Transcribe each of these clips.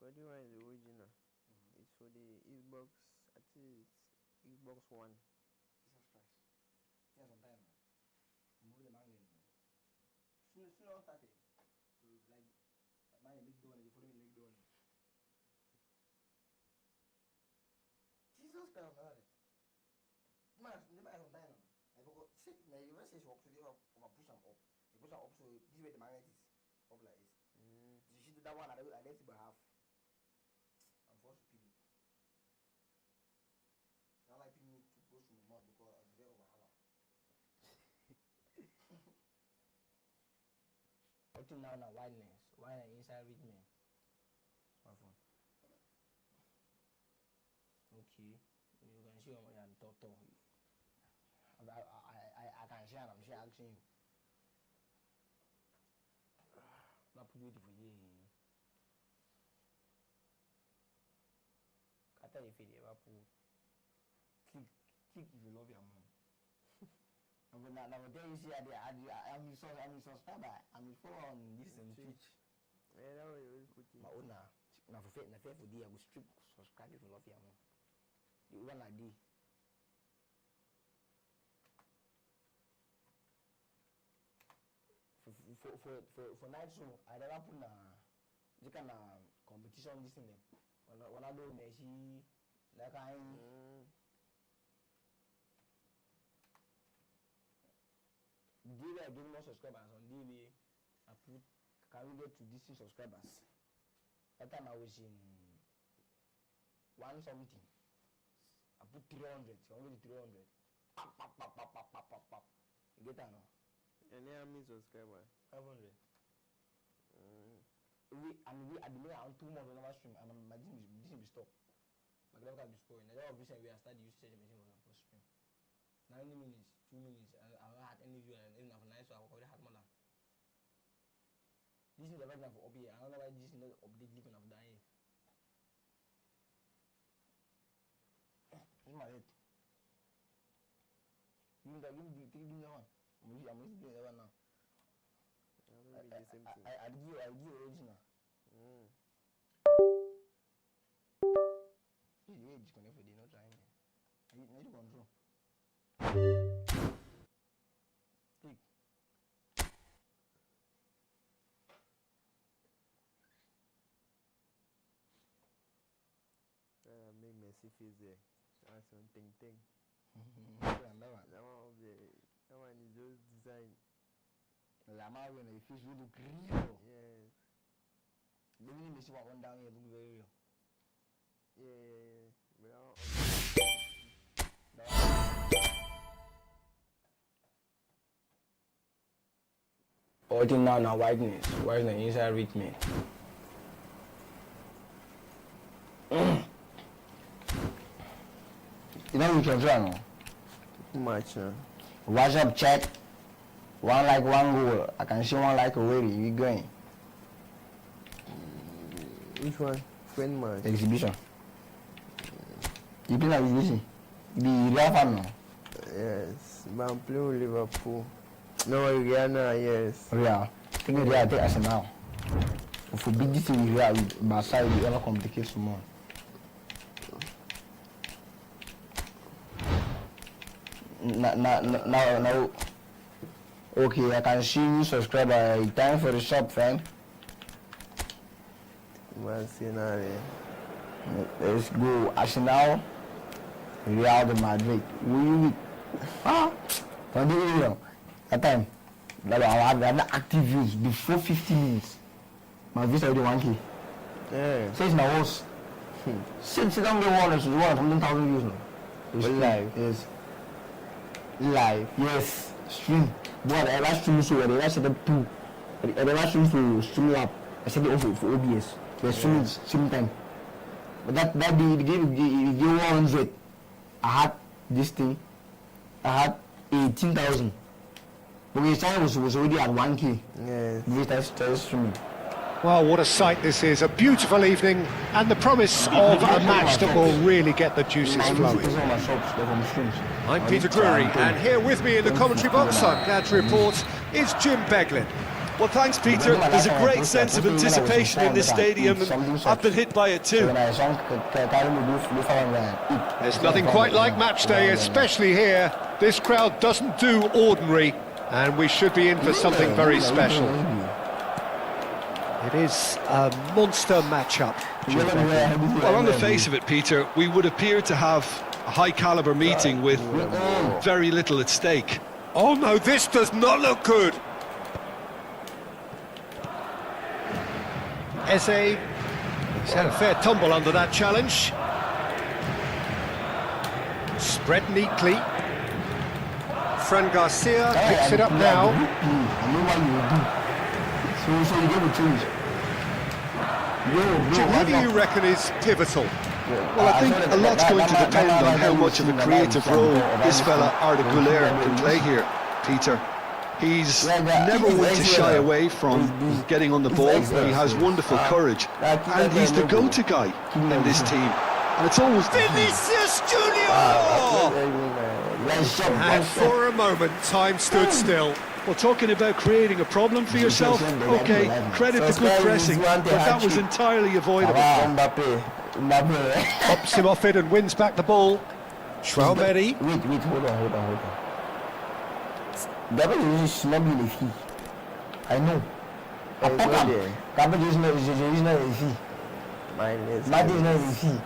41 is the original. It's for the Xbox. I think it's Xbox One. Jesus Christ. Yeah, sometime. Move the magnet. Soon on Saturday. So like my big donor, they follow me big donor. Jesus Christ, man. Man, the man sometime. I go sit. Now you say walk, so they will push them up. They push them up, so this way the magnet is up like this. So you see that one, I left it by half. I'm forced to pin it. I like pinning it too close to my mouth because I'm very overhauler. Up to now, wideness. Wide inside with me. My phone. Okay. You can see I'm talking. I can share. I'm sure asking you. Not put it for you. I tell you if you ever put click if you love your mom. But now tell you see I'm subscriber. I'm follow on this and Twitch. Yeah, that way you put it. My own now for fair for day I will strip subscribe if you love your mom. You one like this. For night show, I never put this kind of competition this thing. When I do Messi, like I. DV I get more subscribers on DV. I put can we get to this subscribers? That time I was in 1 something. I put 300. So only 300. Pop. You get that now? And how many subscribers? 500. We at the moment around 2 months when I stream and my this will be stopped. My graphic card be spoiled. Now that recently we have started using the machine for stream. 90 minutes, 2 minutes. I haven't had any view and even after night, so I already had more than. This is the right now for update. I don't know why this is not update living after that. In my head. Give me that one. I'm going to play that one now. The same thing. I'll give original. You disconnect for the not trying. I need to control. Click. Make messy face there. That's something. That one is just designed. Lama when the fish will look real. Yes. The minute you see one down here look very real. Yeah. All thing now whiteness. Why the inside reach me? You know we can try now. Much. WhatsApp chat. One like one goal. I can see one like already. We going. Which one? Friend match. Exhibition. You play like exhibition. The real fan now. Yes, but I'm playing with Liverpool. No, Rihanna, yes. Real. Take it real. Take Arsenal. If we beat this in real, but side we ever complicate some more. Now. Okay, I can see you subscriber. Time for the shop, friend. Let's go. Arsenal, Real de Madrid. We that time, I have active views before 50 minutes. My views already 1K. Yeah. Says now was. Since you don't get one, it's 1,000 views now. It's live. Yes. Live. Yes. Stream. But I last stream so I set up 2. I last stream for Streamlab. I set it also for OBS. They stream same time. But that they gave 100. I had this thing. I had 18,000. But the time was already at 1K. Yes. That's streaming. Well, what a sight this is. A beautiful evening and the promise of a match that will really get the juices flowing. I'm Peter Drury, and here with me in the commentary box, I'm glad to report, is Jim Beglin. Well, thanks, Peter. There's a great sense of anticipation in this stadium, and I've been hit by it too. There's nothing quite like match day, especially here. This crowd doesn't do ordinary, and we should be in for something very special. It is a monster matchup. Well, on the face of it, Peter, we would appear to have a high-caliber meeting with very little at stake. Oh no, this does not look good. Eze, he's had a fair tumble under that challenge. Spread neatly. Fran Garcia picks it up now. Who do you reckon is pivotal? Well, I think a lot's going to depend on how much of a creative role this fella Arda Güler can play here, Peter. He's never one to shy away from getting on the ball. He has wonderful courage, and he's the go-to guy in this team. And it's always Vinicius Junior! And for a moment, time stood still. Well, talking about creating a problem for yourself, okay, credit the good pressing, but that was entirely avoidable. Pops him off it and wins back the ball. Schwalmeri. Wait, hold on. Gabriel is not being a fee. I know. Gabriel is not a fee. Mine is not a fee.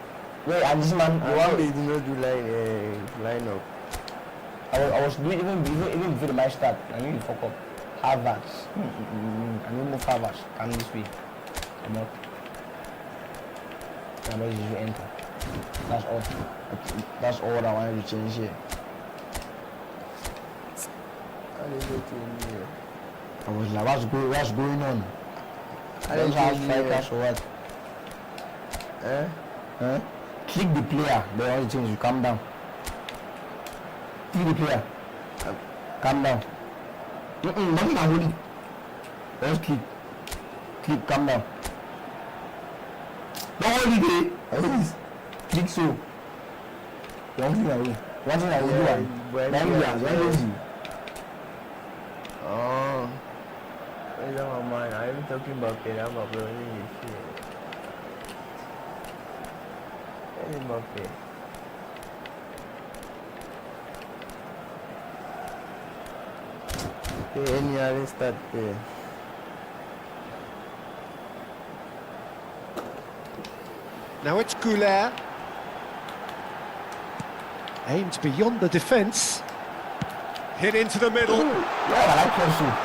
Wait, and this man. You want me to not do line up? I was doing even before the match start. I need to fuck up. Harvards. I need more Harvards. Come this way. I'm out. Gabriel is to enter. That's all I wanted to change here. I was like, what's going on? I don't have strikers or what? Click the player. The only thing is you calm down. Click the player. Calm down. Nothing I hold. Just click. Click, calm down. Don't hold it, please. Click so. One thing I will do. Oh, where's my mind? I'm talking about it. I'm uploading this shit. Where's Mbappe? Okay, any other start there? Now it's Güler. Aimed beyond the defence. Hit into the middle.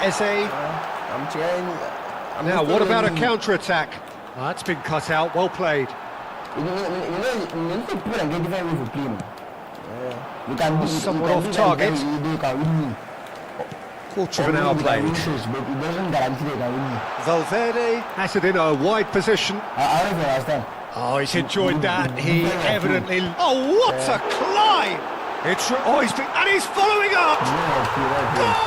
Eze. I'm trying. Now, what about a counter-attack? Oh, that's been cut out. Well played. Somewhat off target. Quarter of an hour played. Valverde has it in a wide position. Oh, he's enjoyed that. He evidently... Oh, what a climb! He's following up! Goal!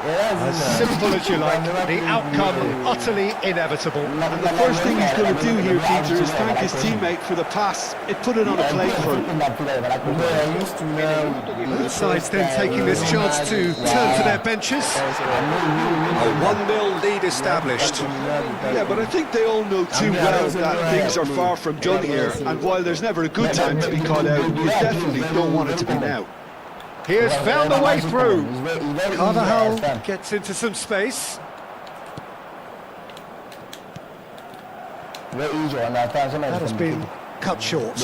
As simple as you like, the outcome utterly inevitable. And the first thing he's going to do here, Peter, is thank his teammate for the pass. It put it on a plate for him. Both sides then taking this chance to turn to their benches. A 1-0 lead established. Yeah, but I think they all know too well that things are far from done here. And while there's never a good time to be caught out, you definitely don't want it to be now. He has found a way through. Carvajal gets into some space. That has been cut short.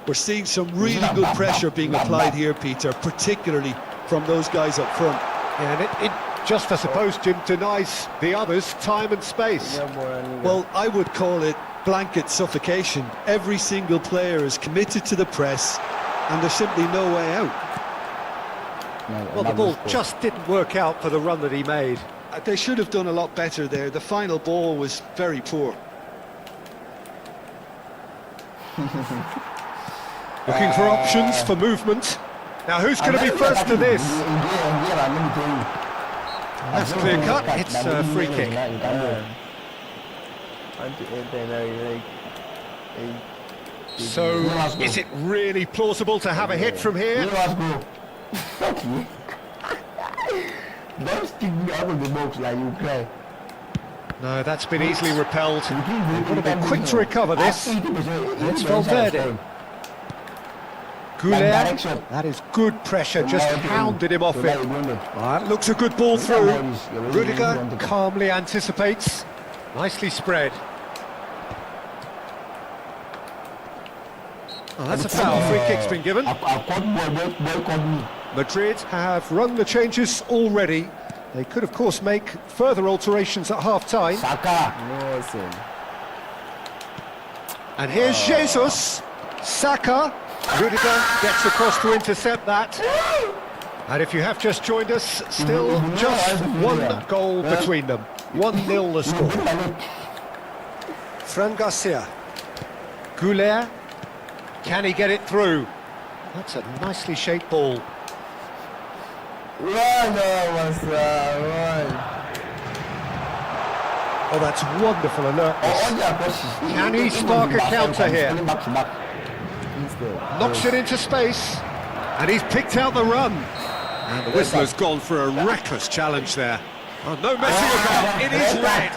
We're seeing some really good pressure being applied here, Peter, particularly from those guys up front. Yeah, and it just, I suppose, Jim, denies the others time and space. Well, I would call it blanket suffocation. Every single player is committed to the press, and there's simply no way out. Well, the ball just didn't work out for the run that he made. They should have done a lot better there. The final ball was very poor. Looking for options for movement. Now, who's going to be first to this? That's clear cut. It's a free kick. So, is it really plausible to have a hit from here? Don't stick me out of the box like you cry. No, that's been easily repelled. They've got to be quick to recover this. It's Valverde. Goulet, that is good pressure, just hounded him off it. That looks a good ball through. Rudiger calmly anticipates. Nicely spread. Oh, that's a foul. Free kick's been given. Madrid have run the changes already. They could, of course, make further alterations at half-time. And here's Jesus. Saka. Rudiger gets across to intercept that. And if you have just joined us, still just one goal between them. 1-0 the score. Fran Garcia. Goulet. Can he get it through? That's a nicely shaped ball. Run. Oh, that's wonderful alertness. Can he spark a counter here? Knocks it into space. And he's picked out the run. And the whistler's gone for a reckless challenge there. Oh, no messing about, it is red.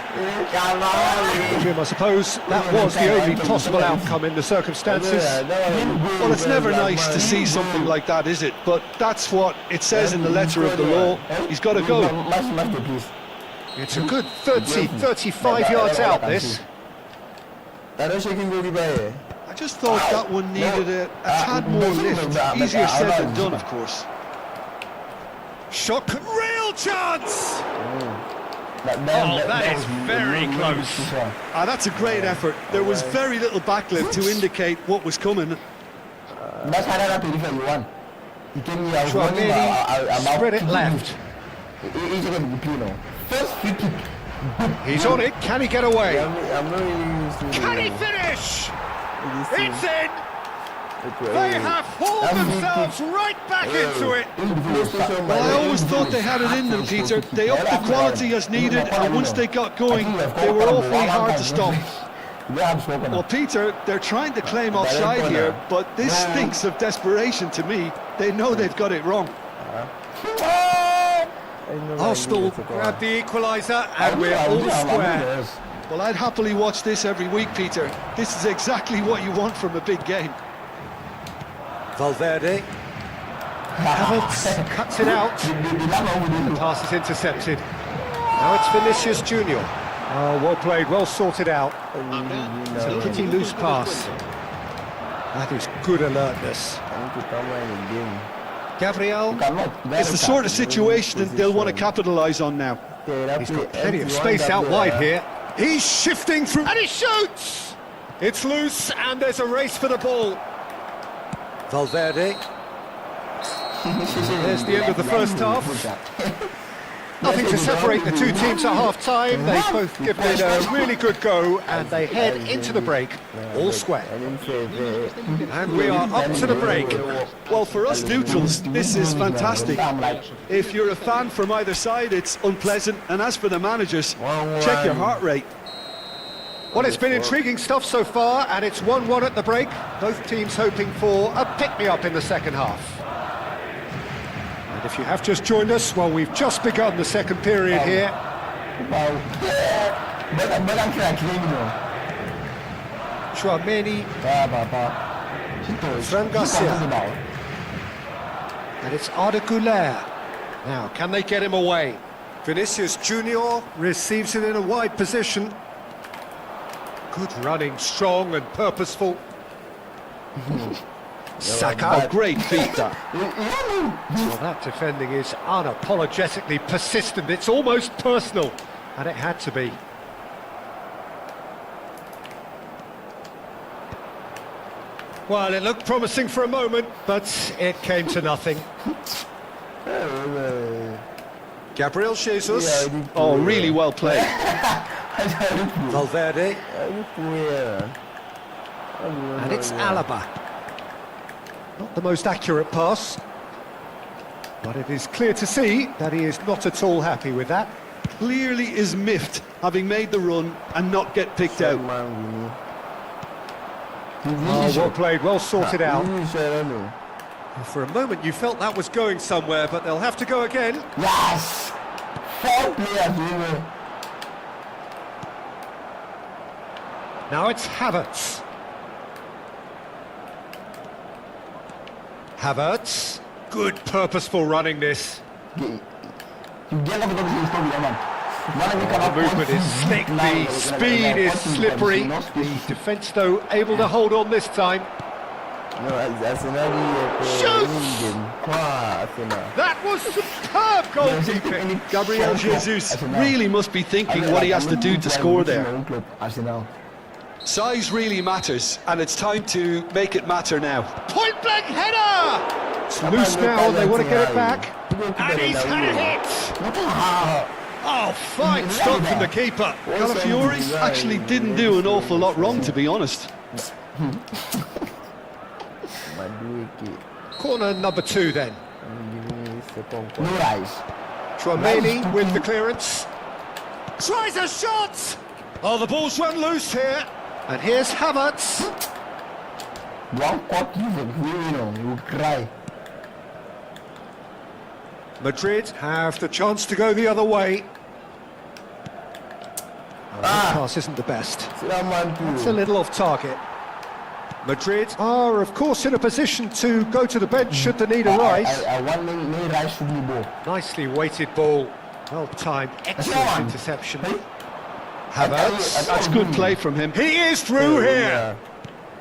Jim, I suppose that was the only possible outcome in the circumstances. Well, it's never nice to see something like that, is it? But that's what it says in the letter of the law. He's got to go. It's a good 30, 35 yards out, this. I just thought that one needed a tad more lift. Easier said than done, of course. Shot, real chance! Oh, that is very close. That's a great effort. There was very little backlift to indicate what was coming. Chouameni spread it left. He's on it. Can he get away? Can he finish? It's in! They have hauled themselves right back into it! Well, I always thought they had it in them, Peter. They upped the quality as needed, and once they got going, they were awfully hard to stop. Well, Peter, they're trying to claim offside here, but this stinks of desperation to me. They know they've got it wrong. Arsenal grab the equaliser, and we're all square. Well, I'd happily watch this every week, Peter. This is exactly what you want from a big game. Valverde. Havertz cuts it out. The pass is intercepted. Now it's Vinicius Junior. Oh, well played, well sorted out. It's a pretty loose pass. That is good alertness. Gabriel. It's the sort of situation they'll want to capitalise on now. He's got plenty of space out wide here. He's shifting through, and he shoots! It's loose, and there's a race for the ball. Valverde. There's the end of the first half. Nothing to separate the two teams at half-time. They've both given it a really good go, and they head into the break, all square. And we are up to the break. Well, for us neutrals, this is fantastic. If you're a fan from either side, it's unpleasant. And as for the managers, check your heart rate. Well, it's been intriguing stuff so far, and it's 1-1 at the break. Both teams hoping for a pick-me-up in the second half. And if you have just joined us, well, we've just begun the second period here. Chouameni. Fran Garcia. And it's Arda Güler. Now, can they get him away? Vinicius Junior receives it in a wide position. Good running, strong and purposeful. Saka. Oh, great feat that. Well, that defending is unapologetically persistent. It's almost personal, and it had to be. Well, it looked promising for a moment, but it came to nothing. Gabriel Jesus. Oh, really well played. Valverde. And it's Alaba. Not the most accurate pass, but it is clear to see that he is not at all happy with that. Clearly is miffed, having made the run and not get picked out. Oh, well played, well sorted out. For a moment you felt that was going somewhere, but they'll have to go again. Yes! 4 players here. Now it's Havertz. Havertz. Good purposeful running this. You get up with this story, man. The movement is slick, the speed is slippery. The defence, though, able to hold on this time. That was superb goalkeeping. Gabriel Jesus really must be thinking what he has to do to score there. Size really matters, and it's time to make it matter now. Point blank header! It's loose now, they want to get it back. And he's had a hit! Oh, fine stop from the keeper. Calafiori actually didn't do an awful lot wrong, to be honest. Corner number 2 then. No eyes. Tchouameni with the clearance. Tries a shot! Oh, the ball's run loose here. And here's Havertz. One caught you will cry. Madrid have the chance to go the other way. Oh, the pass isn't the best. It's a little off target. Madrid are, of course, in a position to go to the bench should the need arise. Nicely weighted ball. Well timed. Excellent interception. Havertz. That's good play from him. He is through here.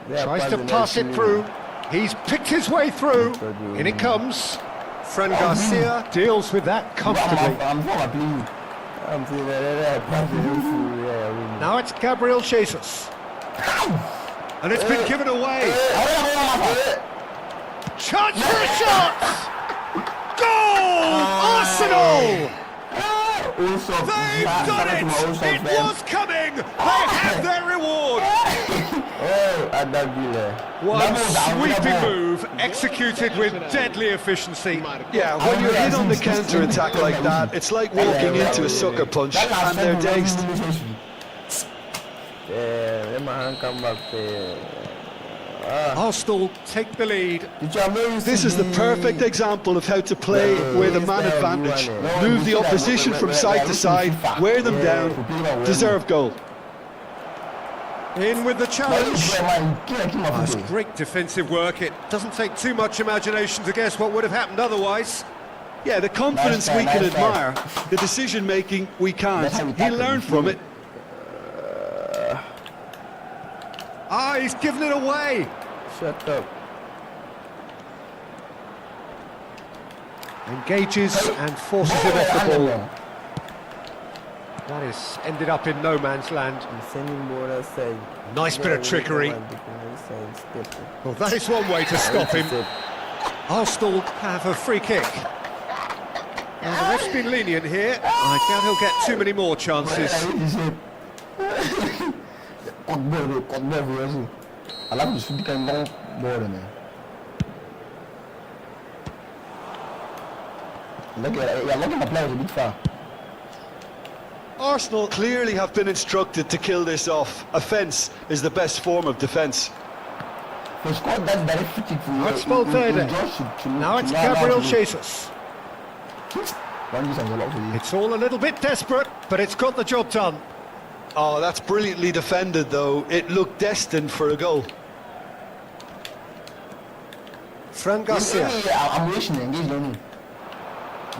Tries to pass it through. He's picked his way through. In it comes. Fran Garcia deals with that comfortably. Now it's Gabriel Jesus. And it's been given away. Chance for a shot! Goal! Arsenal! They've done it! It was coming! They have their reward! One sweeping move, executed with deadly efficiency. Yeah, when you're hit on the counter-attack like that, it's like walking into a sucker punch and they're dazed. Arsenal take the lead. This is the perfect example of how to play with a man advantage. Move the opposition from side to side, wear them down, deserve goal. In with the challenge. That's great defensive work. It doesn't take too much imagination to guess what would have happened otherwise. Yeah, the confidence we can admire, the decision-making we can't. He learned from it. Ah, he's given it away. Shut up. Engages and forces it off the ball. That is ended up in no man's land. Nice bit of trickery. Well, that is one way to stop him. Arsenal have a free kick. And the ref's been lenient here. I doubt he'll get too many more chances. Arsenal clearly have been instructed to kill this off. Offence is the best form of defence. That's Valverde. Now it's Gabriel Jesus. It's all a little bit desperate, but it's got the job done. Oh, that's brilliantly defended, though. It looked destined for a goal. Fran Garcia.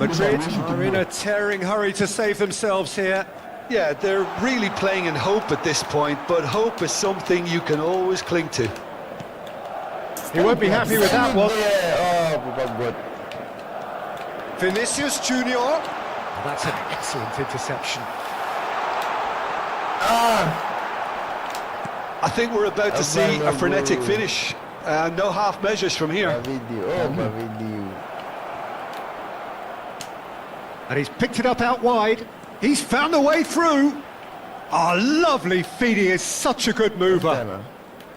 Madrid are in a tearing hurry to save themselves here. Yeah, they're really playing in hope at this point, but hope is something you can always cling to. He won't be happy with that one. Vinicius Junior. That's an excellent interception. I think we're about to see a frenetic finish. No half measures from here. And he's picked it up out wide. He's found a way through. Oh, lovely feed. He is such a good mover.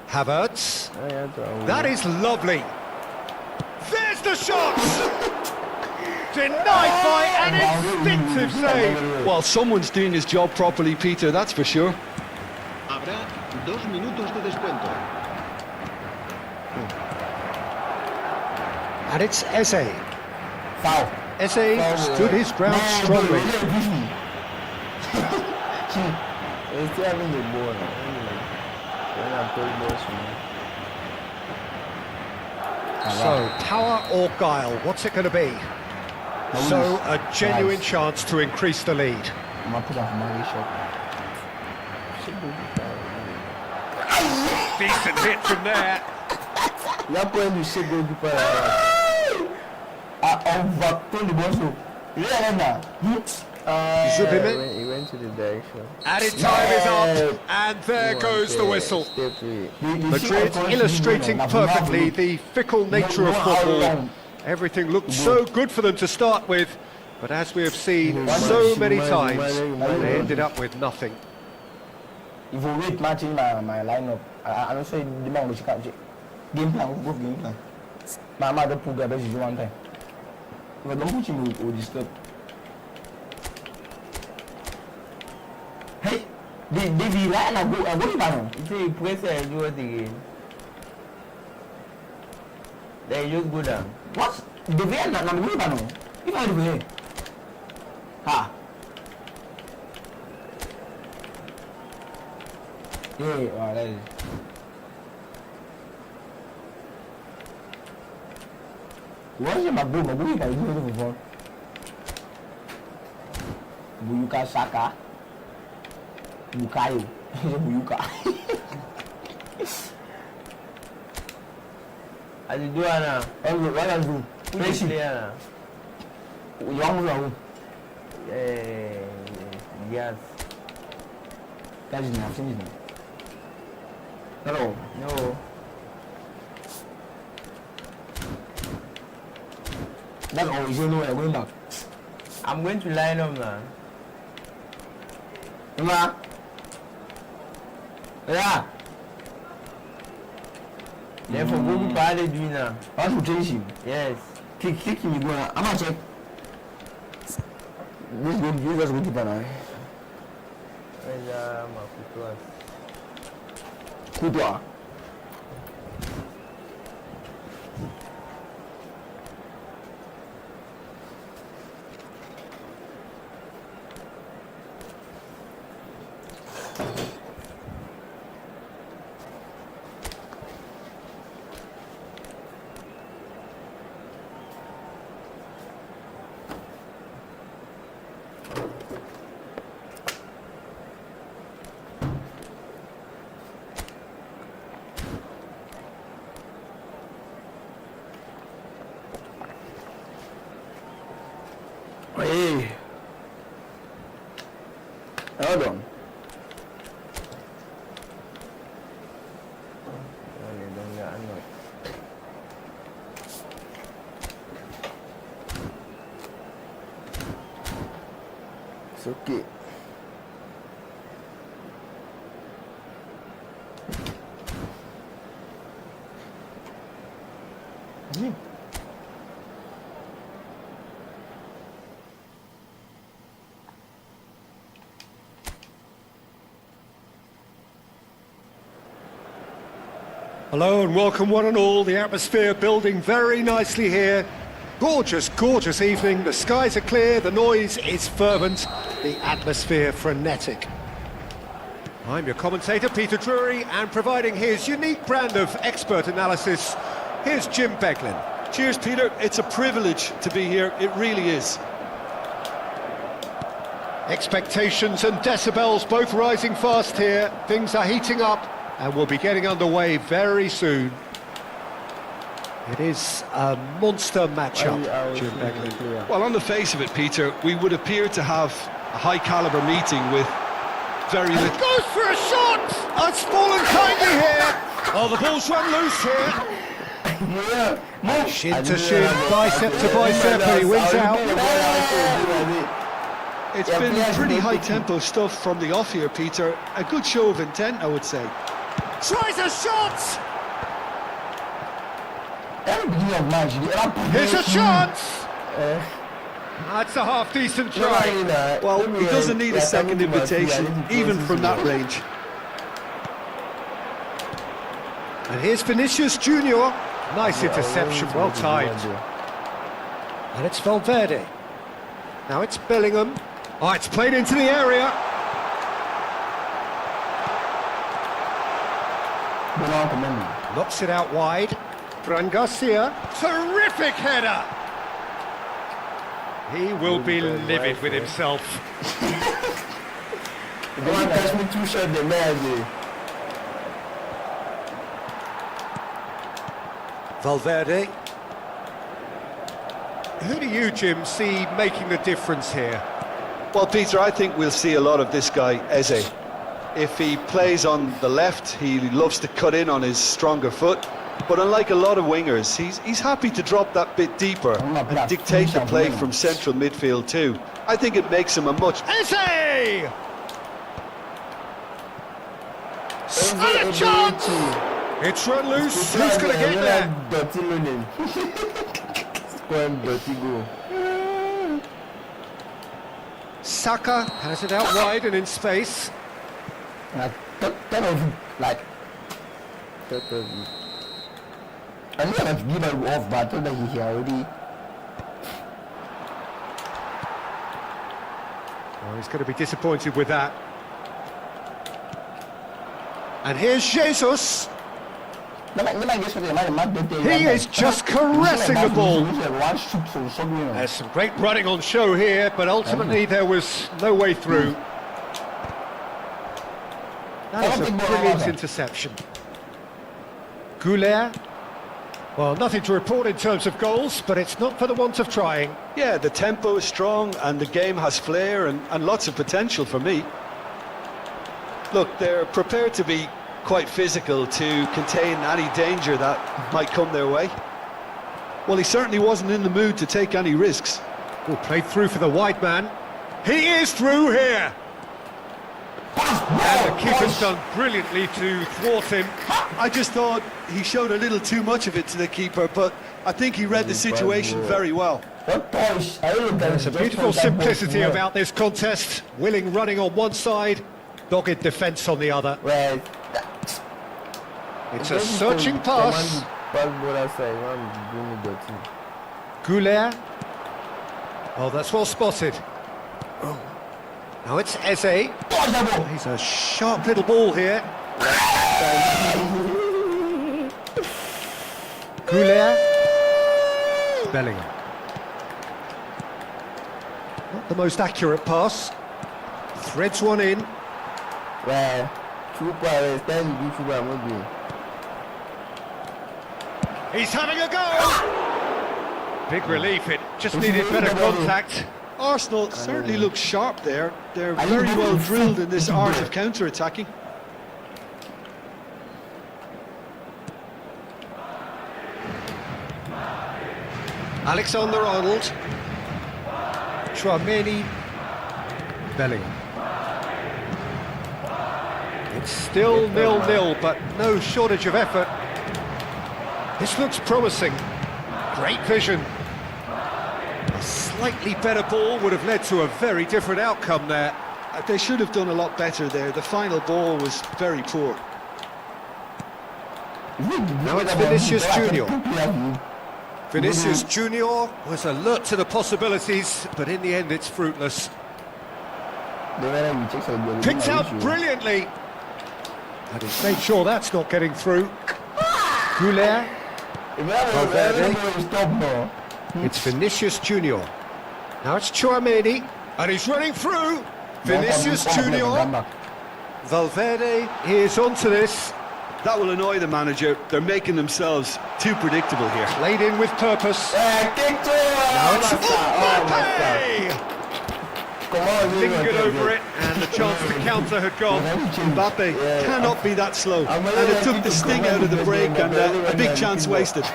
Havertz. That is lovely. There's the shot! Denied by an instinctive save. Well, someone's doing his job properly, Peter, that's for sure. Habrá 2 minutos de descuento. And it's Eze. Foul. Eze stood his ground strongly. He's still having the ball. When I play balls for me. So, power or guile, what's it going to be? So, a genuine chance to increase the lead. I'm gonna put off my shot. Decent hit from there. You're playing the shit goalkeeper. Overturn the ball, so. Yeah, Zubimendi. He went to the direction. Added time is up, and there goes the whistle. Step three. Madrid illustrating perfectly the fickle nature of football. Everything looked so good for them to start with, but as we have seen so many times, they ended up with nothing. If you wait matching my lineup, I'm not sure the man will catch it. Game plan, both game plan. My mother put the best one time. If I don't put him, will disturb. Hey, the line I go down. See, press and do it again. Then you just go down. What? The way I'm not going down. If I do it. Ha. Yeah, that is. What's your mabu? Mabu, you can do it before. Buyuka Saka. Bukayo. Buyuka. As you do now. What else do? Which player now? Young. Yes. That is not finished. Hello. No. That's always you know I'm going back. I'm going to line up now. Emma. Yeah. Therefore, go to Pale do now. I want to change him. Yes. Click him, you go now. I'm gonna check. This good, you just go keep an eye. Where's my football? Coutoir. Hey. Hold on. It's okay. Hello and welcome one and all. The atmosphere building very nicely here. Gorgeous, gorgeous evening. The skies are clear, the noise is fervent, the atmosphere frenetic. I'm your commentator, Peter Drury, and providing his unique brand of expert analysis, here's Jim Beglin. Cheers, Peter. It's a privilege to be here. It really is. Expectations and decibels both rising fast here. Things are heating up and we'll be getting underway very soon. It is a monster matchup, Jim Beglin. Well, on the face of it, Peter, we would appear to have a high-caliber meeting with very little... Goes for a shot! It's fallen kindly here. Oh, the ball's run loose here. Shin to shin, bicep to bicep, and he wins out. It's been pretty high-tempo stuff from the off here, Peter. A good show of intent, I would say. Tries a shot! Here's a chance! That's a half-decent try. Well, he doesn't need a second invitation, even from that range. And here's Vinicius Junior. Nice interception, well timed. And it's Valverde. Now it's Bellingham. Oh, it's played into the area. Knocks it out wide. Fran Garcia. Terrific header. He will be livid with himself. Valverde. Who do you, Jim, see making the difference here? Well, Peter, I think we'll see a lot of this guy, Eze. If he plays on the left, he loves to cut in on his stronger foot. But unlike a lot of wingers, he's happy to drop that bit deeper and dictate the play from central midfield too. I think it makes him a much... Eze! And a chance! It's run loose. Who's going to get there? Saka has it out wide and in space. I knew I had to give her off, but I told her he already. Oh, he's going to be disappointed with that. And here's Jesus. He is just caressing the ball. There's some great running on show here, but ultimately there was no way through. That is a brilliant interception. Goulet. Well, nothing to report in terms of goals, but it's not for the want of trying. Yeah, the tempo is strong and the game has flair and lots of potential for me. Look, they're prepared to be quite physical to contain any danger that might come their way. Well, he certainly wasn't in the mood to take any risks. Oh, played through for the wide man. He is through here! And the keeper's done brilliantly to thwart him. I just thought he showed a little too much of it to the keeper, but I think he read the situation very well. There's a beautiful simplicity about this contest. Willing running on one side, dogged defence on the other. It's a searching pass. Goulet. Oh, that's well spotted. Now it's Eze. He's a sharp little ball here. Goulet. Bellingham. Not the most accurate pass. Threads one in. He's having a go! Big relief, it just needed better contact. Arsenal certainly look sharp there. They're very well drilled in this art of counter-attacking. Alexander-Arnold. Tchouaméni. Bellingham. It's still 0-0, but no shortage of effort. This looks promising. Great vision. A slightly better ball would have led to a very different outcome there. They should have done a lot better there. The final ball was very poor. Now it's Vinicius Junior. Vinicius Junior was alert to the possibilities, but in the end it's fruitless. Picked out brilliantly. And he's made sure that's not getting through. Goulet. It's Vinicius Junior. Now it's Tchouaméni, and he's running through. Vinicius Junior. Valverde is onto this. That will annoy the manager. They're making themselves too predictable here. Played in with purpose. Now it's Mbappe! Lingered over it, and the chance to counter had gone. Mbappe cannot be that slow. And it took the sting out of the break, and a big chance wasted.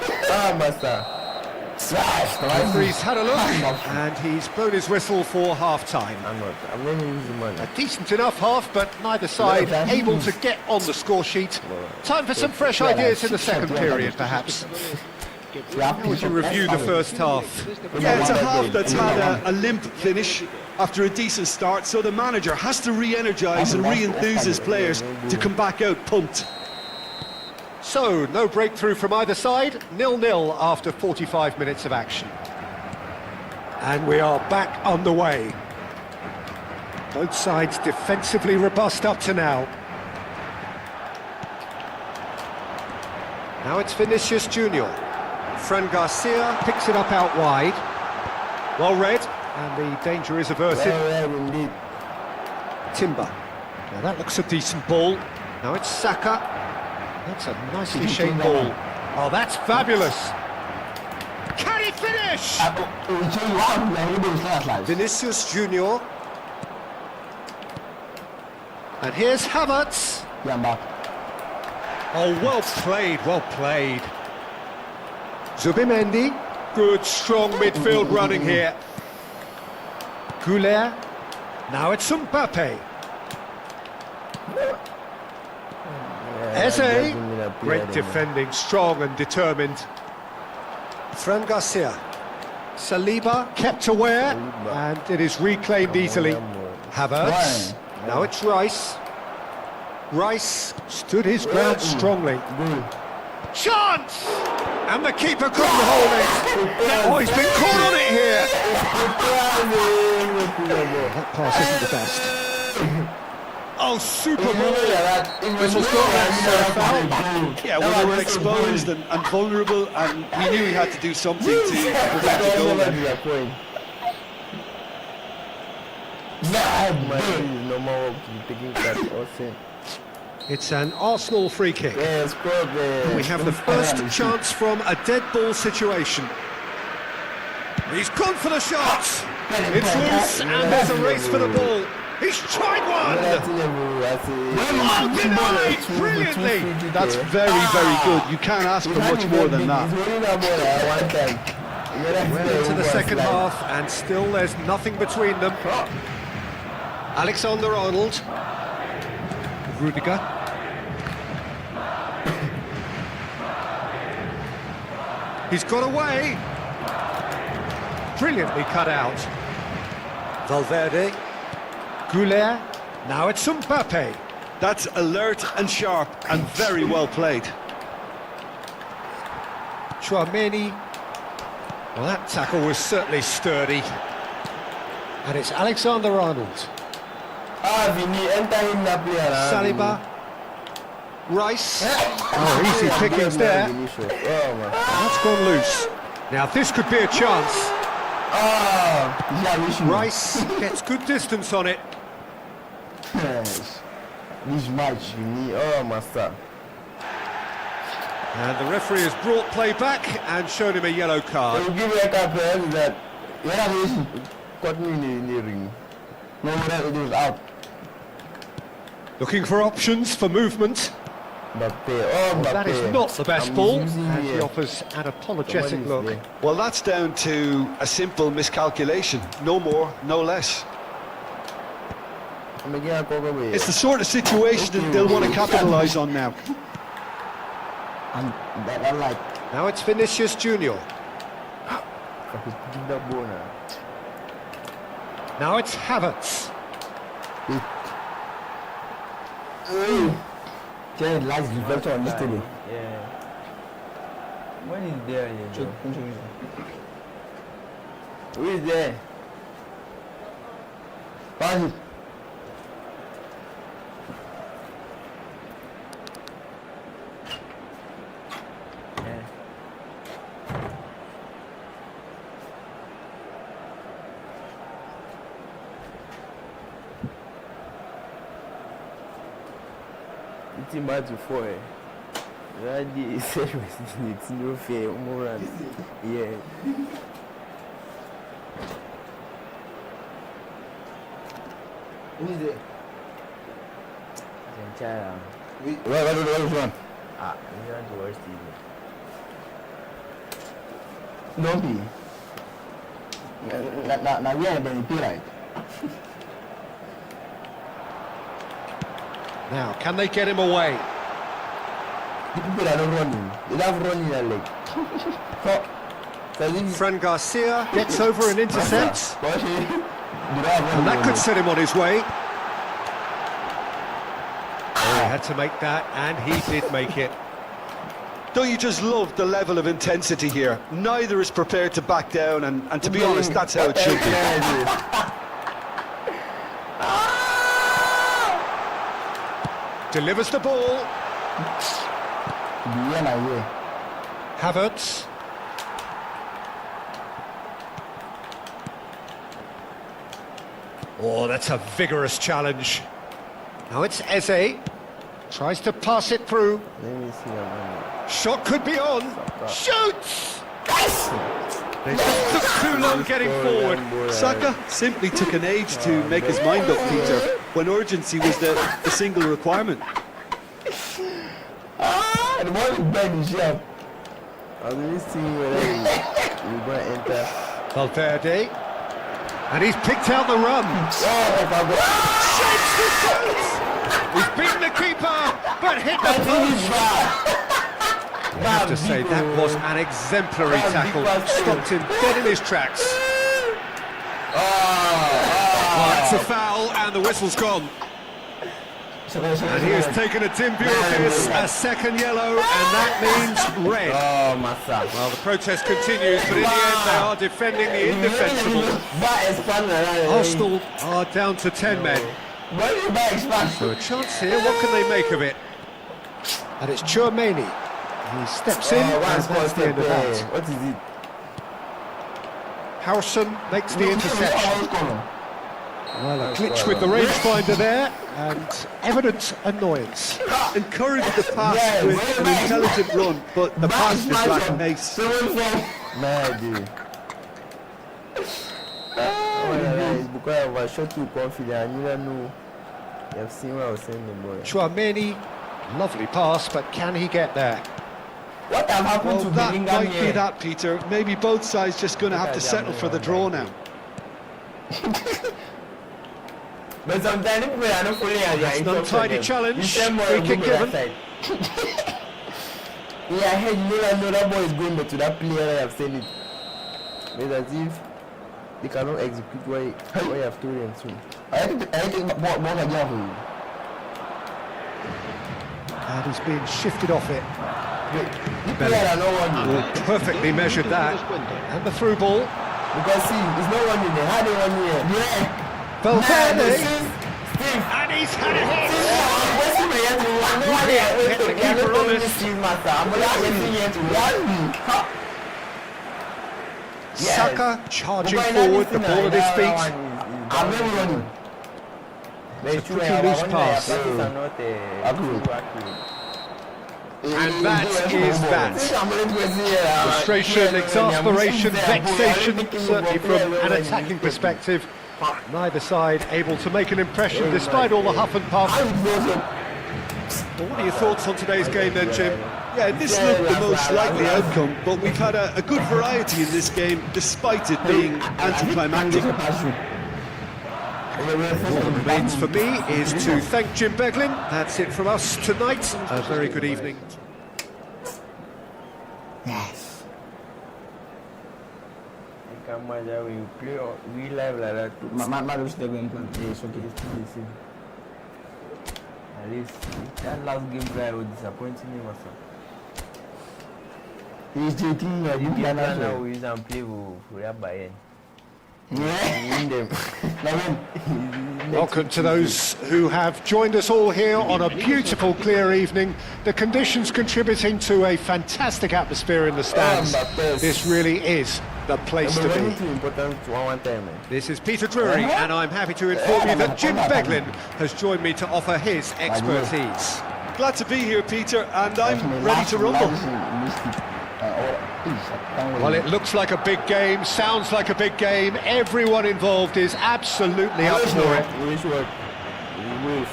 Referee's had a look, and he's blown his whistle for half-time. A decent enough half, but neither side able to get on the score sheet. Time for some fresh ideas in the second period, perhaps. How would you review the first half? Yeah, it's a half that's had a limp finish after a decent start, so the manager has to re-energise and re-enthuse his players to come back out pumped. So, no breakthrough from either side, 0-0 after 45 minutes of action. And we are back underway. Both sides defensively robust up to now. Now it's Vinicius Junior. Fran Garcia picks it up out wide. Well read, and the danger is averted. Well, indeed. Timber. Now that looks a decent ball. Now it's Saka. That's a nicely shaped ball. Oh, that's fabulous. Can he finish? Vinicius Junior. And here's Havertz. Yeah, I'm back. Oh, well played, well played. Zubimendi. Good, strong midfield running here. Goulet. Now it's Mbappe. Eze. Great defending, strong and determined. Fran Garcia. Saliba kept aware, and it is reclaimed easily. Havertz. Now it's Rice. Rice stood his ground strongly. Chance! And the keeper couldn't hold it. Oh, he's been caught on it here. That pass isn't the best. Oh, super ball. Whistle's got that foul. Yeah, well, they were exposed and vulnerable, and he knew he had to do something to prevent the goal. No more taking that or sin. It's an Arsenal free kick. Yes, We have the first chance from a dead ball situation. He's gone for the shot. It's loose, and there's a race for the ball. He's tried one. Oh, denied brilliantly. That's very, very good. You can't ask for much more than that. Well into the second half, and still there's nothing between them. Alexander-Arnold. Rudiger. He's got away. Brilliantly cut out. Valverde. Goulet. Now it's Mbappe. That's alert and sharp and very well played. Chouameni. Well, that tackle was certainly sturdy. And it's Alexander-Arnold. Saliba. Rice. Oh, easy pickings there. That's gone loose. Now this could be a chance. Rice gets good distance on it. This match, master. And the referee has brought play back and shown him a yellow card. give me a card that caught me in the ring. No, it was out. Looking for options for movement. That is not the best ball, and he offers an apologetic look. Well, that's down to a simple miscalculation. No more, no less. It's the sort of situation that they'll want to capitalise on now. And that I like. Now it's Vinicius Junior. Now it's Havertz. Jay likes reflection on this table. Yeah. When is there? Who is there? Pass it. It's about to fall. Ready, it's no fair. Yeah. Who is there? Janchara. What is one? You want to watch TV? Don't be. Now we are going to be right. Now, can they get him away? The people are not running. They love running their leg. Fran Garcia gets over and intercepts. And that could set him on his way. He had to make that, and he did make it. Don't you just love the level of intensity here? Neither is prepared to back down, and to be honest, that's how it should be. Delivers the ball. Havertz. Oh, that's a vigorous challenge. Now it's Eze. Tries to pass it through. Let me see that. Shot could be on. Shoots! They just took too long getting forward. Saka simply took an age to make his mind up, Peter, when urgency was the single requirement. The ball is bad, Chef. I was really seeing whether we're going to enter. Valverde. And he's picked out the run. Shapes the shot! He's beaten the keeper, but hit the post. I have to say, that was an exemplary tackle. Stopped him dead in his tracks. Oh, that's a foul, and the whistle's gone. And he has taken a dim view of this, a second yellow, and that means red. Oh, my son. Well, the protest continues, but in the end they are defending the indefensible. Arsenal are down to 10 men. So a chance here, what can they make of it? And it's Chouameni. He steps in, and that's the end of that. What is it? Harrison makes the interception. Well, a glitch with the rangefinder there, and evident annoyance. Encouraged the pass with an intelligent run, but the pass just lacked pace. Man, dude. It's because I was shot too confident. You don't know. You have seen what I was saying, the boy. Chouameni, lovely pass, but can he get there? What have happened Well, to that Bellingham might be here? that, Peter. Maybe both sides just going to have to settle for the draw now. But sometimes people are not fully at That's an untidy challenge. Free kick given. Yeah, I heard you know that boy is going back to that player. I have seen it. But as if they cannot execute what you have told them to. I think more again for you. And he's been shifted off it. Bellingham. Perfectly measured that. And the through ball. Because see, it's no one in there. How they one here? Yeah. Valverde. Steve. And he's had a hit. Saka charging forward, the ball at his feet. It's a pretty loose pass. And that is that. Frustration, exasperation, vexation, certainly from an attacking perspective. Neither side able to make an impression despite all the huff and puff. Well, what are your thoughts on today's game then, Jim? Yeah, this looked the most likely outcome, but we've had a good variety in this game, despite it being anticlimactic. What remains for me is to thank Jim Beglin. That's it from us tonight. A very good evening. Yes. Come on, we play real life like that. At least that last game play was disappointing me, myself. He's dating a good Now manager. we use and play for Real Bayern. Welcome to those who have joined us all here on a beautiful, clear evening. The conditions contributing to a fantastic atmosphere in the stands. This really is the place to be. This is Peter Drury, and I'm happy to inform you that Jim Beglin has joined me to offer his expertise. Glad to be here, Peter, and I'm ready to rumble. Well, it looks like a big game, sounds like a big game. Everyone involved is absolutely up for it.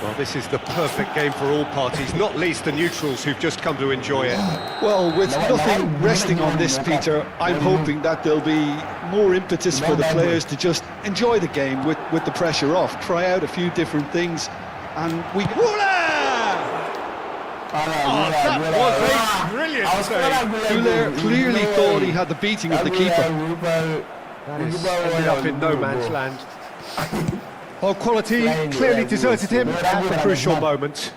Well, this is the perfect game for all parties, not least the neutrals who've just come to enjoy it. Well, with nothing resting on this, Peter, I'm hoping that there'll be more impetus for the players to just enjoy the game with the pressure off, try out a few different things, and we... Oh, that was a brilliant save. Goulet clearly thought he had the beating of the keeper. That is ended up in no man's land. Oh, quality clearly deserted him at the crucial moment.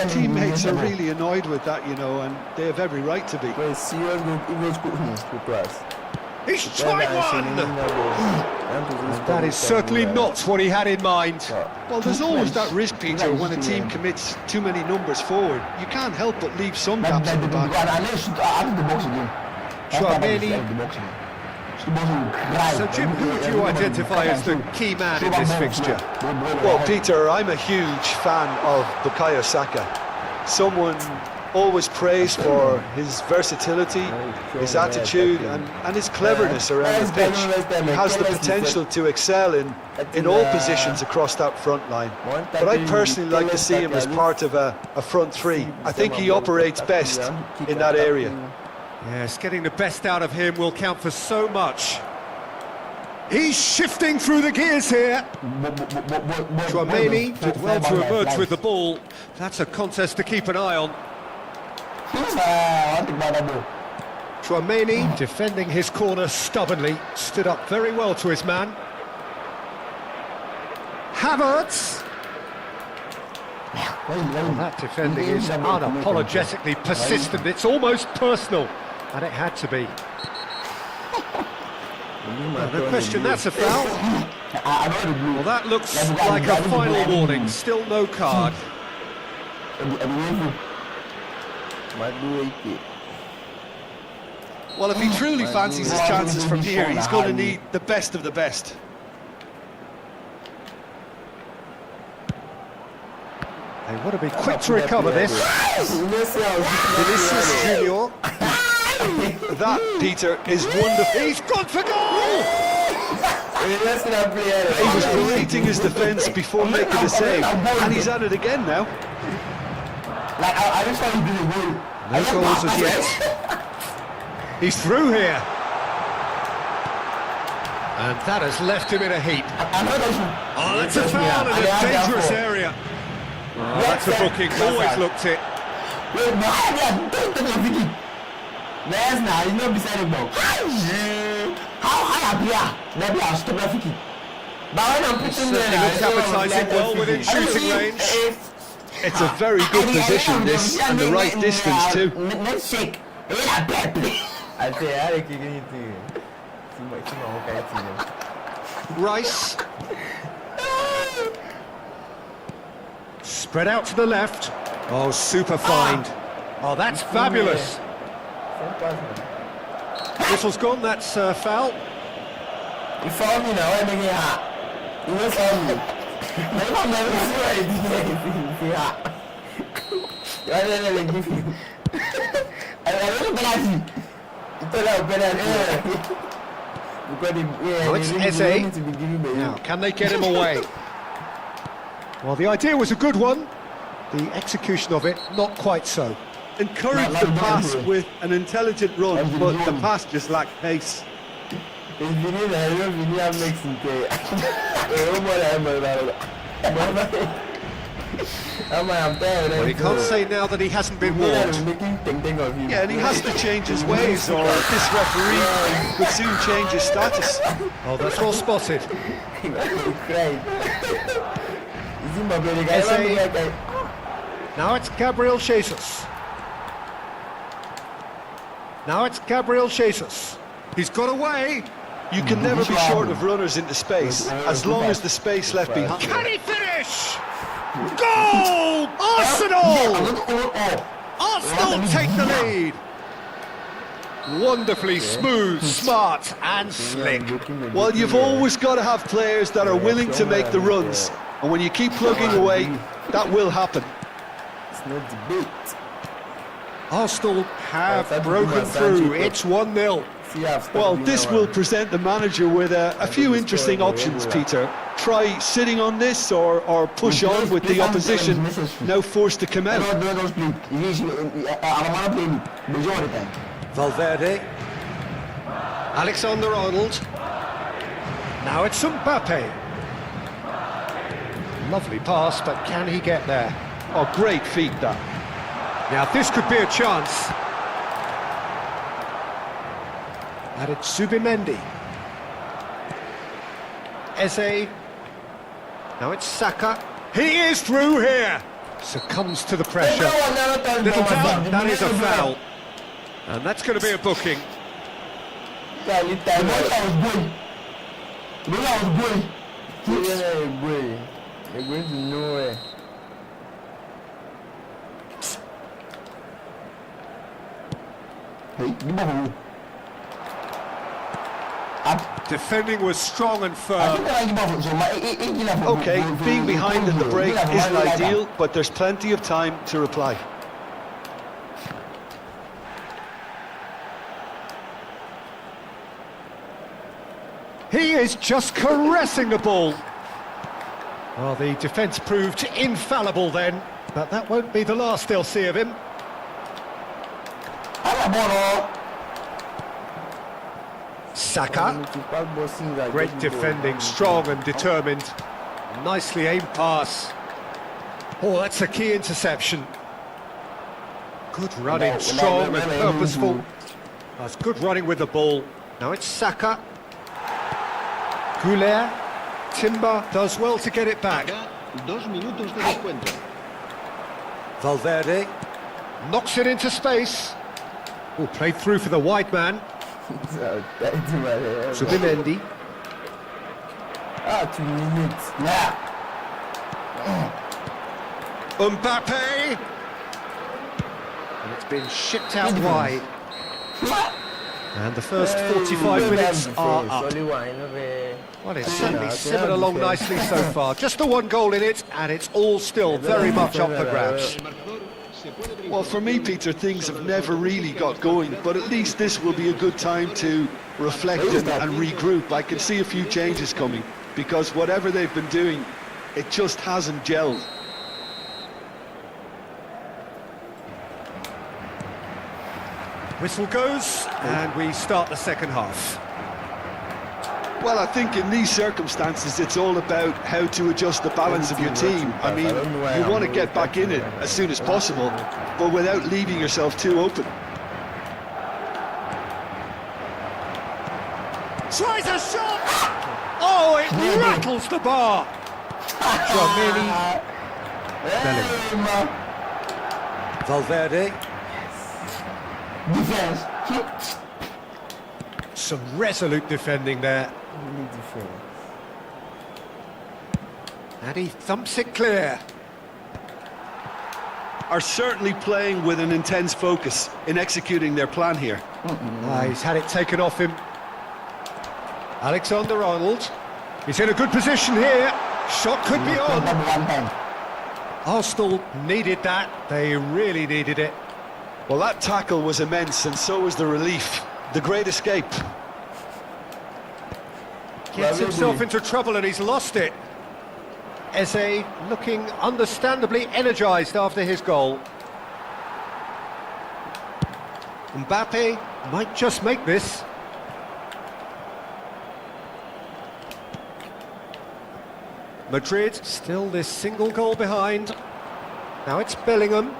Teammates are really annoyed with that, you know, and they have every right to be. But serious good class. He's tried one! That is certainly not what he had in mind. Well, there's always that risk, Peter, when a team commits too many numbers forward. You can't help but leave some gaps in the back. So, Jim, who would you identify as the key man in this fixture? Well, Peter, I'm a huge fan of Bukayo Saka. Someone always praised for his versatility, his attitude and his cleverness around the pitch. He has the potential to excel in all positions across that front line. But I personally like to see him as part of a front three. I think he operates best in that area. Yes, getting the best out of him will count for so much. He's shifting through the gears here. Chouameni did well to emerge with the ball. That's a contest to keep an eye on. Chouameni defending his corner stubbornly, stood up very well to his man. Havertz. Well, that defending is unapologetically persistent. It's almost personal, and it had to be. No question, that's a foul. Well, that looks like a final warning. Still no card. Well, if he truly fancies his chances from here, he's going to need the best of the best. They want to be quick to recover this. Vinicius Junior. That, Peter, is wonderful. He's gone for goal! He was berating his defence before making the save, and he's at it again now. No goals as yet. He's through here. And that has left him in a heap. Oh, that's a foul in a dangerous area. Oh, that's a booking. Always looked it. There's now, he's not beside the ball. How high up here? Maybe I'll stop the fiki. But when I'm putting Certainly looks appetising, well within shooting range. It's a very good position, this, and the right distance too. Let's shake. I say, I don't think Rice. Spread out to the left. Oh, super find. Oh, that's fabulous. Whistle's gone, that's foul. You found me now, I'm making hot. You will found me. I'm never sure I didn't give you. I don't know penalty. You told out penalty. Well, it's Eze. Now, can they get him away? Well, the idea was a good one. The execution of it, not quite so. Encourage the pass with an intelligent run, but the pass just lacked pace. Well, he can't say now that he hasn't been warned. Yeah, and he has to change his ways, or this referee would soon change his status. Oh, that's well spotted. Now it's Gabriel Jesus. Now it's Gabriel Jesus. He's got away. You can never be short of runners into space, as long as the space left behind. Can he finish? Goal! Arsenal! Arsenal take the lead. Wonderfully smooth, smart and slick. Well, you've always got to have players that are willing to make the runs, and when you keep plugging away, that will happen. It's no debate. Arsenal have broken through. It's 1-0. Well, this will present the manager with a few interesting options, Peter. Try sitting on this or push on with the opposition now forced to come out. Valverde. Alexander-Arnold. Now it's Mbappe. Lovely pass, but can he get there? Oh, great feat, that. Now this could be a chance. And it's Zubimendi. Eze. Now it's Saka. He is through here. Succumbs to the pressure. Little doubt, that is a foul. And that's going to be a booking. They're going to nowhere. Hey, give me a Defending was strong and firm. Okay, being behind in the break isn't ideal, but there's plenty of time to reply. He is just caressing the ball. Well, the defence proved infallible then, but that won't be the last they'll see of him. Saka. Great defending, strong and determined. Nicely aimed pass. Oh, that's a key interception. Good running, strong and purposeful. That's good running with the ball. Now it's Saka. Goulet. Timber does well to get it back. 2 minutos de descuento. Valverde knocks it into space. Oh, played through for the wide man. Subimendi. 2 minutes. Yeah. Mbappe. And it's been shipped out wide. And the first 45 minutes are up. Well, it's certainly simmered along nicely so far. Just the one goal in it, and it's all still very much up for grabs. Well, for me, Peter, things have never really got going, but at least this will be a good time to reflect and regroup. I can see a few changes coming, because whatever they've been doing, it just hasn't gelled. Whistle goes, and we start the second half. Well, I think in these circumstances, it's all about how to adjust the balance of your team. I mean, you want to get back in it as soon as possible, but without leaving yourself too open. Tries a shot! Oh, it rattles the bar! Dramini. Valverde. Defense. Some resolute defending there. And he thumps it clear. Are certainly playing with an intense focus in executing their plan here. He's had it taken off him. Alexander-Arnold. He's in a good position here. Shot could be on. Arsenal needed that. They really needed it. Well, that tackle was immense, and so was the relief. The great escape. Gets himself into trouble and he's lost it. Eze looking understandably energised after his goal. Mbappe might just make this. Madrid still this single goal behind. Now it's Bellingham.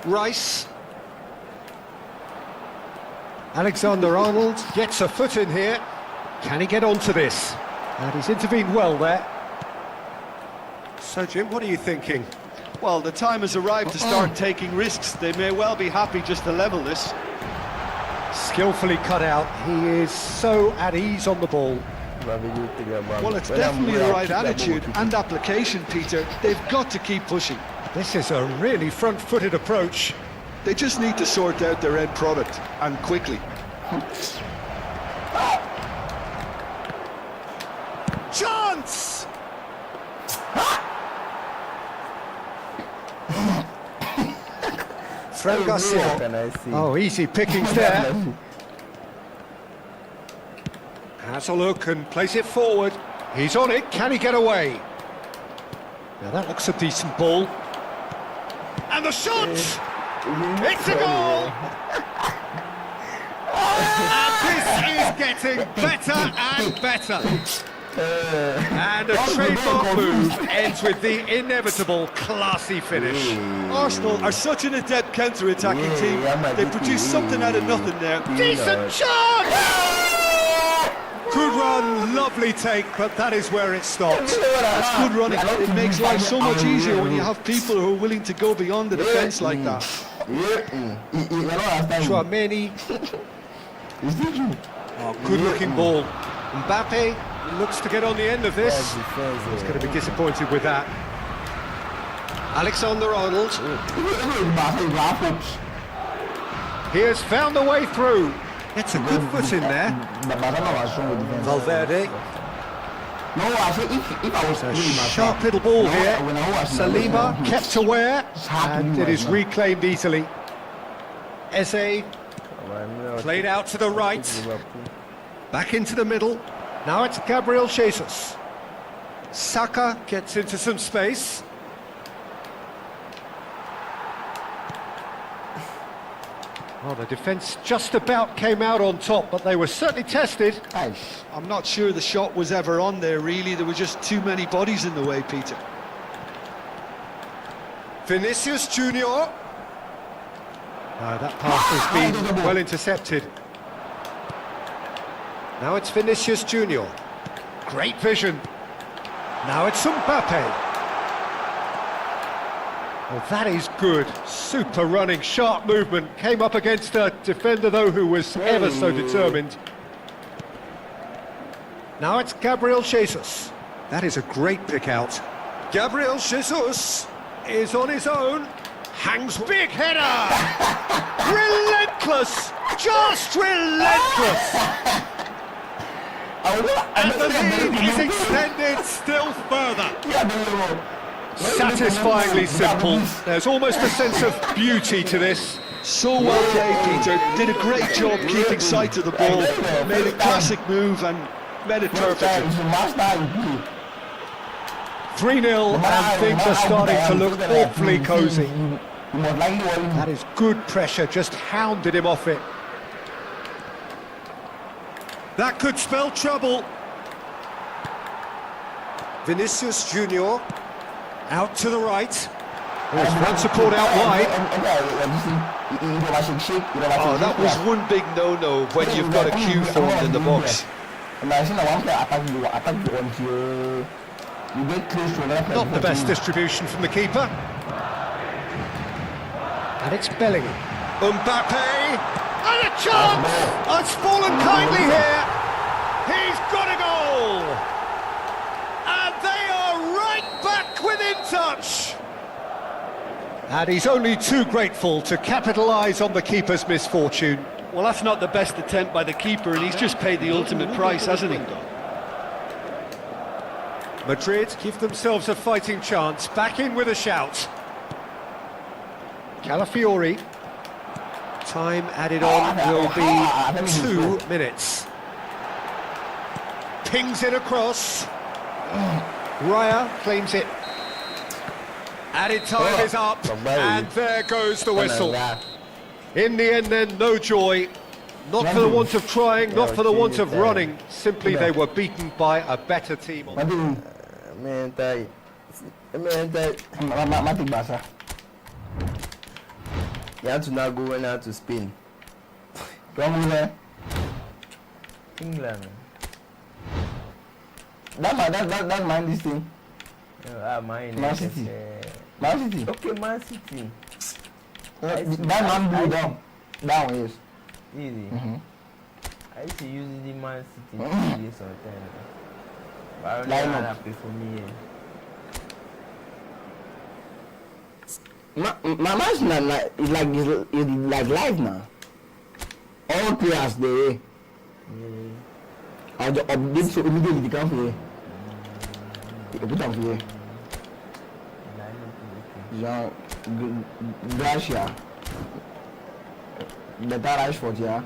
Rice. Alexander-Arnold gets a foot in here. Can he get onto this? And he's intervened well there. So, Jim, what are you thinking? Well, the time has arrived to start taking risks. They may well be happy just to level this. Skillfully cut out. He is so at ease on the ball. Well, it's definitely the right attitude and application, Peter. They've got to keep pushing. This is a really front-footed approach. They just need to sort out their end product, and quickly. Chance! Fran Garcia. Oh, easy pickings there. Has a look and plays it forward. He's on it. Can he get away? Now that looks a decent ball. And the shot! It's a goal! And this is getting better and better. And a trademark move ends with the inevitable classy finish. Arsenal are such an adept counter-attacking team. They produced something out of nothing there. Decent chance! Good run, Lovely take, but that is where it stops. That's good running. It makes life so much easier when you have people who are willing to go beyond the defence like that. Chouameni. Oh, good-looking ball. Mbappe looks to get on the end of this. He's going to be disappointed with that. Alexander-Arnold. He has found a way through. It's a good foot in there. Valverde. It's a sharp little ball here. Saliba kept aware, and it is reclaimed easily. Eze played out to the right. Back into the middle. Now it's Gabriel Jesus. Saka gets into some space. Oh, the defence just about came out on top, but they were certainly tested. I'm not sure the shot was ever on there, really. There were just too many bodies in the way, Peter. Vinicius Junior. That pass has been well intercepted. Now it's Vinicius Junior. Great vision. Now it's Mbappe. Well, that is good. Super running, sharp movement. Came up against a defender, though, who was ever so determined. Now it's Gabriel Jesus. That is a great pick out. Gabriel Jesus is on his own. Hangs big header. Relentless. Just relentless. And the lead is extended still further. Satisfyingly simple. There's almost a sense of beauty to this. So well played, Peter. Did a great job keeping sight of the ball. Made a classic move and made it perfectly. 3-0 and things are starting to look awfully cosy. That is good pressure, just hounded him off it. That could spell trouble. Vinicius Junior. Out to the right. There's one support out wide. Oh, that was one big no-no when you've got a queue formed in the box. Not the best distribution from the keeper. And it's Bellingham. Mbappe! And a chance! It's fallen kindly here. He's got a goal! And they are right back within touch! And he's only too grateful to capitalise on the keeper's misfortune. Well, that's not the best attempt by the keeper, and he's just paid the ultimate price, hasn't he? Madrid give themselves a fighting chance, back in with a shout. Calafiori. Time added on will be 2 minutes. Pings it across. Raya claims it. Added time is up, and there goes the whistle. In the end then, no joy. Not for the want of trying, not for the want of running. Simply they were beaten by a better team. You have to now go now to Spain. England. That's mine, this thing. Man City. Man City. Okay, Man City. That man blew down. Down, yes. Easy. I used to use the Man City sometimes. But I don't know happy for me. My match now is like live now. All players they I just update so immediately they come for you. You put them for you. Jean Gracia. Better Rashford, yeah.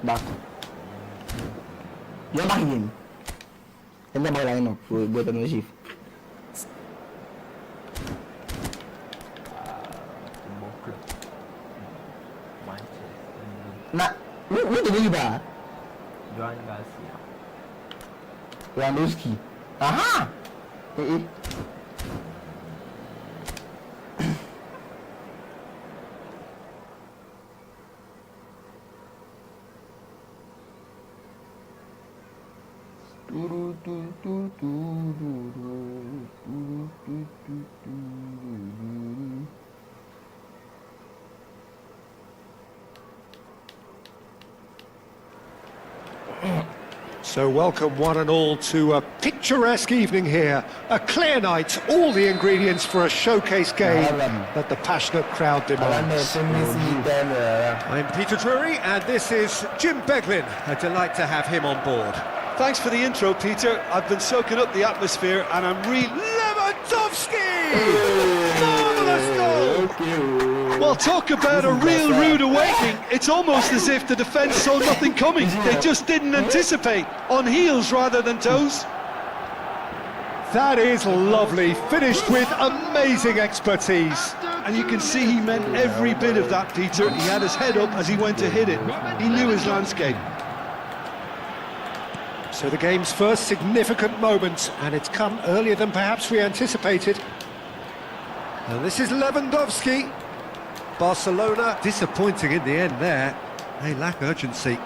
Back. You're back again. And then my lineup will go to the shift. Nah, what do you buy? Joan Garcia. Lewandowski. Aha! So welcome one and all to a picturesque evening here. A clear night, all the ingredients for a showcase game that the passionate crowd demands. I'm Peter Drury and this is Jim Beglin. A delight to have him on board. Thanks for the intro, Peter. I've been soaking up the atmosphere and I'm really... Lewandowski! Marvellous goal! Well, talk about a real rude awakening. It's almost as if the defence saw nothing coming. They just didn't anticipate. On heels rather than toes. That is lovely, finished with amazing expertise. And you can see he meant every bit of that, Peter. He had his head up as he went to hit it. He knew his landscape. So the game's first significant moment, and it's come earlier than perhaps we anticipated. And this is Lewandowski. Barcelona disappointing in the end there. They lack urgency.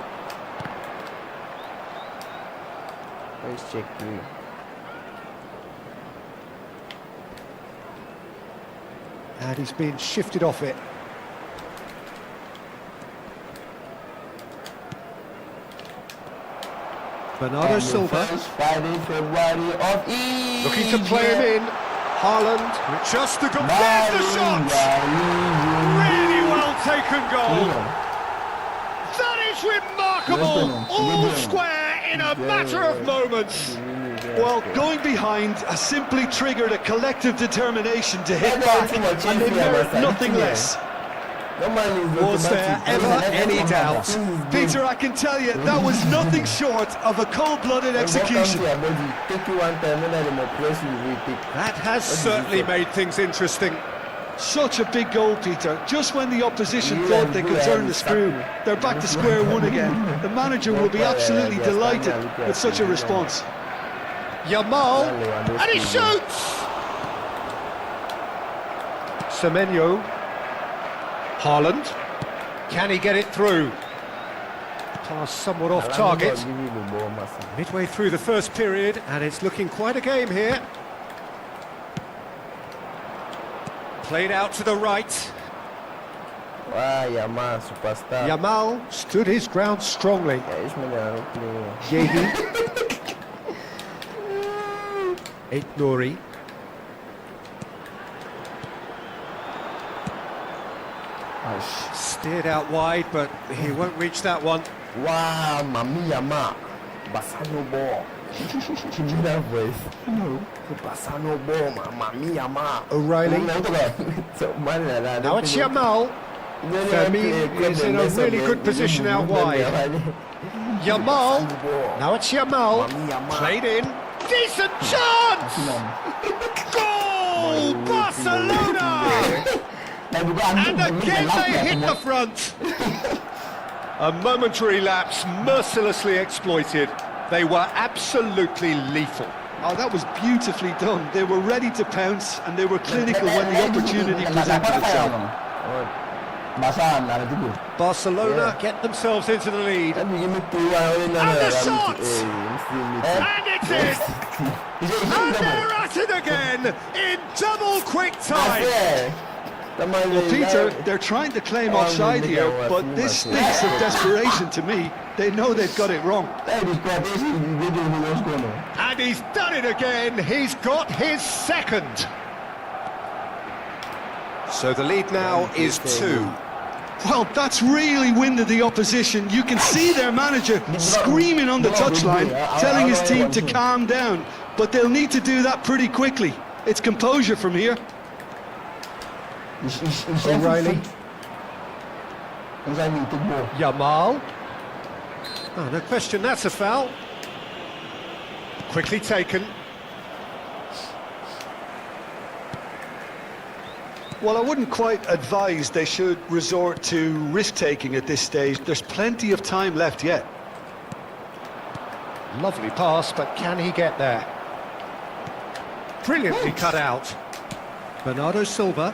Let's check you. And he's been shifted off it. Bernardo Silva looking to play him in. Haaland just to complete the shot. Really well taken goal. That is remarkable. All square in a matter of moments. Well, going behind has simply triggered a collective determination to hit back, and they merit nothing less. Was there ever any doubt? Peter, I can tell you, that was nothing short of a cold-blooded execution. That has certainly made things interesting. Such a big goal, Peter. Just when the opposition thought they could turn the screw, they're back to square one again. The manager will be absolutely delighted with such a response. Yamal, and he shoots! Semenyo. Haaland, can he get it through? Pass somewhat off target. Midway through the first period, and it's looking quite a game here. Played out to the right. Yamal, superstar. Yamal stood his ground strongly. Yehi. Eight Nouri. Steered out wide, but he won't reach that one. Wow, Mami Yama. Basano ball. Give me that voice. Basano ball, Mami Yama. O'Reilly. Now it's Yamal. Fermi is in a really good position out wide. Yamal. Now it's Yamal. Played in. Decent chance! Goal! Barcelona! And again they hit the front. A momentary lapse mercilessly exploited. They were absolutely lethal. Oh, that was beautifully done. They were ready to pounce and they were clinical when the opportunity presented itself. Barcelona get themselves into the lead. And the shot! And it's in! And they're at it again in double quick time. Well, Peter, they're trying to claim offside here, but this stinks of desperation to me. They know they've got it wrong. And he's done it again. He's got his second. So the lead now is 2. Well, that's really winded the opposition. You can see their manager screaming on the touchline, telling his team to calm down. But they'll need to do that pretty quickly. It's composure from here. O'Reilly. Yamal. Oh, no question, that's a foul. Quickly taken. Well, I wouldn't quite advise they should resort to risk-taking at this stage. There's plenty of time left yet. Lovely pass, but can he get there? Brilliantly cut out. Bernardo Silva.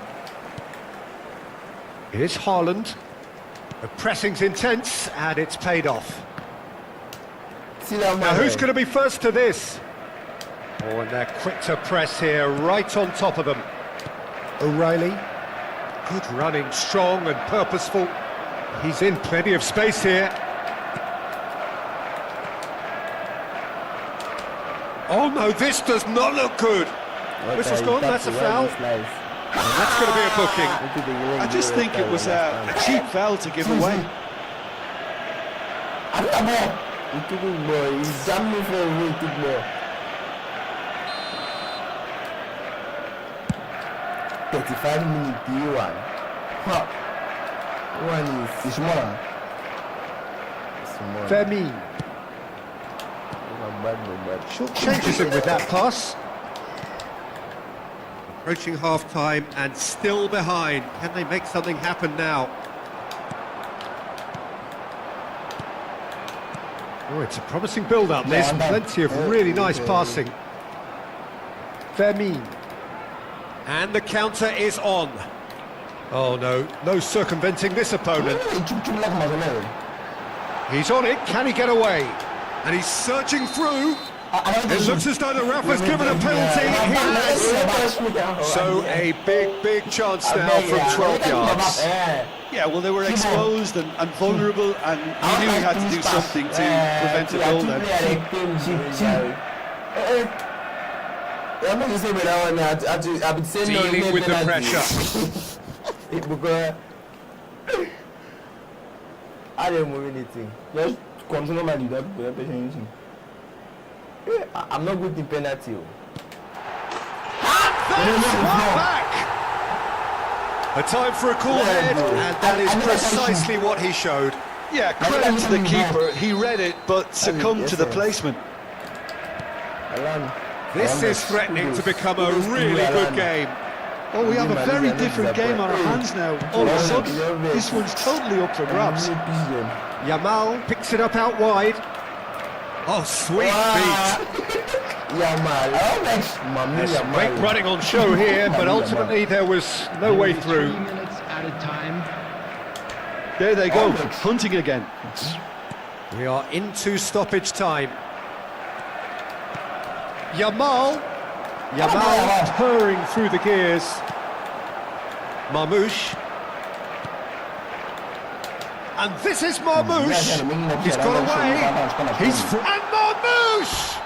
Here's Haaland. The pressing's intense, and it's paid off. Now, who's going to be first to this? Oh, and they're quick to press here, right on top of them. O'Reilly. Good running, strong and purposeful. He's in plenty of space here. Oh no, this does not look good. Whistle's gone, that's a foul. And that's going to be a booking. I just think it was a cheap foul to give away. He took it, boy. He jammed me for a real kick, boy. 35 minutes, D1. Huh. One is smaller. Fermin. Short changes him with that pass. Approaching half-time and still behind. Can they make something happen now? Oh, it's a promising build-up. There's plenty of really nice passing. Fermin. And the counter is on. Oh no, no circumventing this opponent. He's on it, can he get away? And he's searching through. It looks as though the ref has given a penalty. He has. So a big chance now from 12 yards. Yeah, well, they were exposed and vulnerable, and he knew he had to do something to prevent a goal then. Dealing with the pressure. I didn't move anything. Just control my lead, don't pay anything. I'm not good in penalty. Back. A time for a cool head, and that is precisely what he showed. Yeah, credit to the keeper. He read it, but succumbed to the placement. This is threatening to become a really good game. Oh, we have a very different game on our hands now. All of a sudden, this one's totally up for grabs. Yamal picks it up out wide. Oh, sweet feet. There's great running on show here, but ultimately there was no way through. 3 minutes at a time. There they go, hunting again. We are into stoppage time. Yamal purring through the gears. Marmoush. And this is Marmoush. He's got away. He's and Marmoush.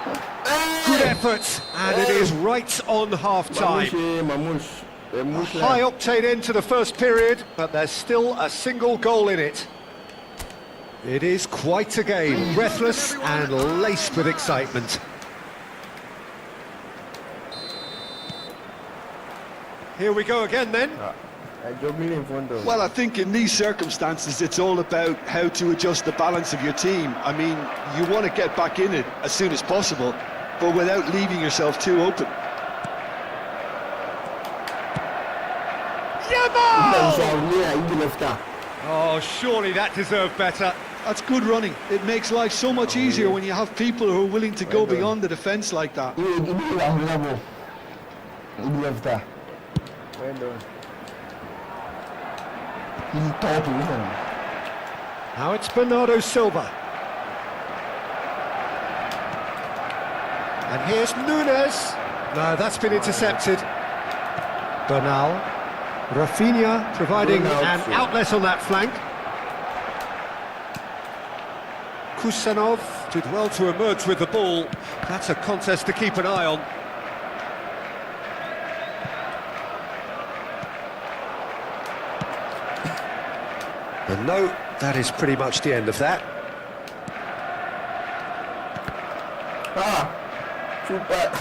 Good effort, and it is right on half-time. High octane end to the first period, but there's still a single goal in it. It is quite a game, breathless and laced with excitement. Here we go again then. Well, I think in these circumstances it's all about how to adjust the balance of your team. I mean, you want to get back in it as soon as possible, but without leaving yourself too open. Oh, surely that deserved better. That's good running. It makes life so much easier when you have people who are willing to go beyond the defence like that. Now it's Bernardo Silva. And here's Nunes. No, that's been intercepted. Bernal. Rafinha providing an outlet on that flank. Kusanov did well to emerge with the ball. That's a contest to keep an eye on. And no, that is pretty much the end of that. Super.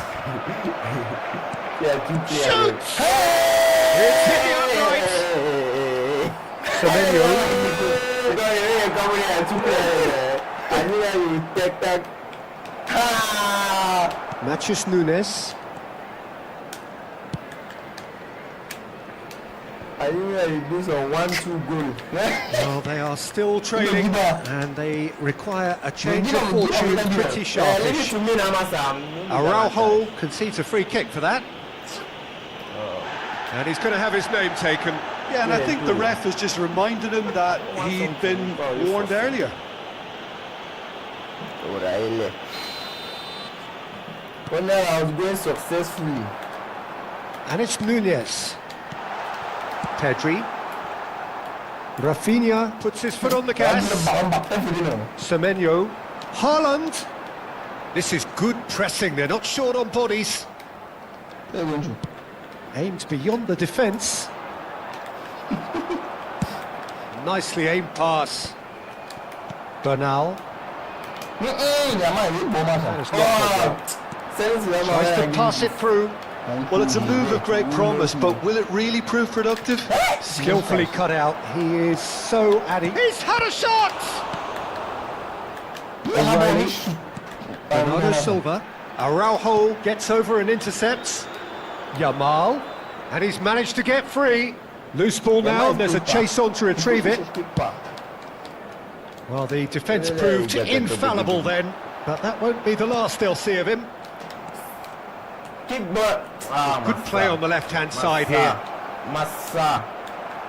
Shoot! It's hit the upright. Matthews Nunes. I think do some 1-2 goal. Well, they are still trailing, and they require a change of fortune pretty sharpish. Araujo concedes a free kick for that. And he's going to have his name taken. Yeah, and I think the ref has just reminded him that he'd been warned earlier. O'Reilly. When I was going successfully. And it's Nunez. Pedri. Rafinha puts his foot on the gas. Semenyo. Haaland. This is good pressing, they're not short on bodies. Aimed beyond the defence. Nicely aimed pass. Bernal. Tries to pass it through. Well, it's a move of great promise, but will it really prove productive? Skillfully cut out. He is so adding. He's had a shot! O'Reilly. Bernardo Silva. Araujo gets over and intercepts. Yamal. And he's managed to get free. Loose ball now, and there's a chase on to retrieve it. Well, the defence proved infallible then, but that won't be the last they'll see of him. Good play on the left-hand side here.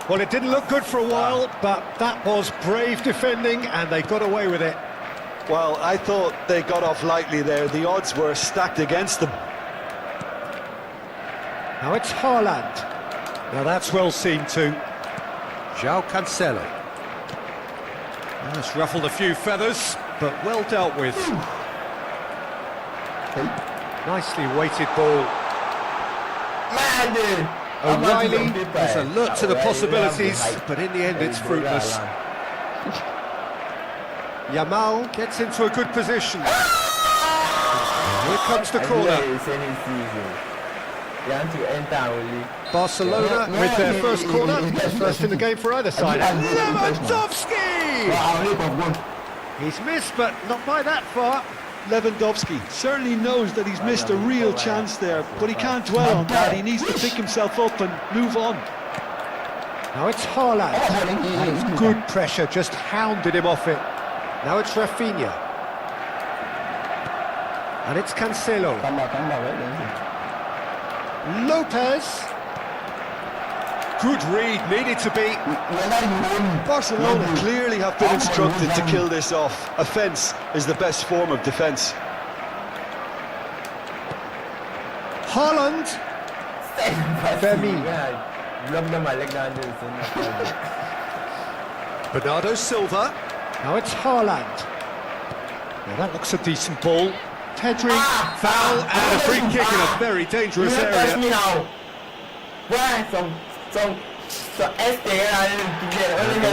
Well, it didn't look good for a while, but that was brave defending, and they got away with it. Well, I thought they got off lightly there. The odds were stacked against them. Now it's Haaland. Now that's well seen too. João Cancelo. That's ruffled a few feathers, but well dealt with. Nicely weighted ball. O'Reilly is alert to the possibilities, but in the end it's fruitless. Yamal gets into a good position. Here comes the corner. Barcelona with their first corner, first in the game for either side. Lewandowski! He's missed, but not by that far. Lewandowski certainly knows that he's missed a real chance there, but he can't dwell on that. He needs to pick himself up and move on. Now it's Haaland. And it's good pressure, just hounded him off it. Now it's Rafinha. And it's Cancelo. Lopez. Good read, needed to be. Barcelona clearly have been instructed to kill this off. Offence is the best form of defence. Haaland. Fermin. Bernardo Silva. Now it's Haaland. Now that looks a decent ball. Pedri, foul and a free kick in a very dangerous area. The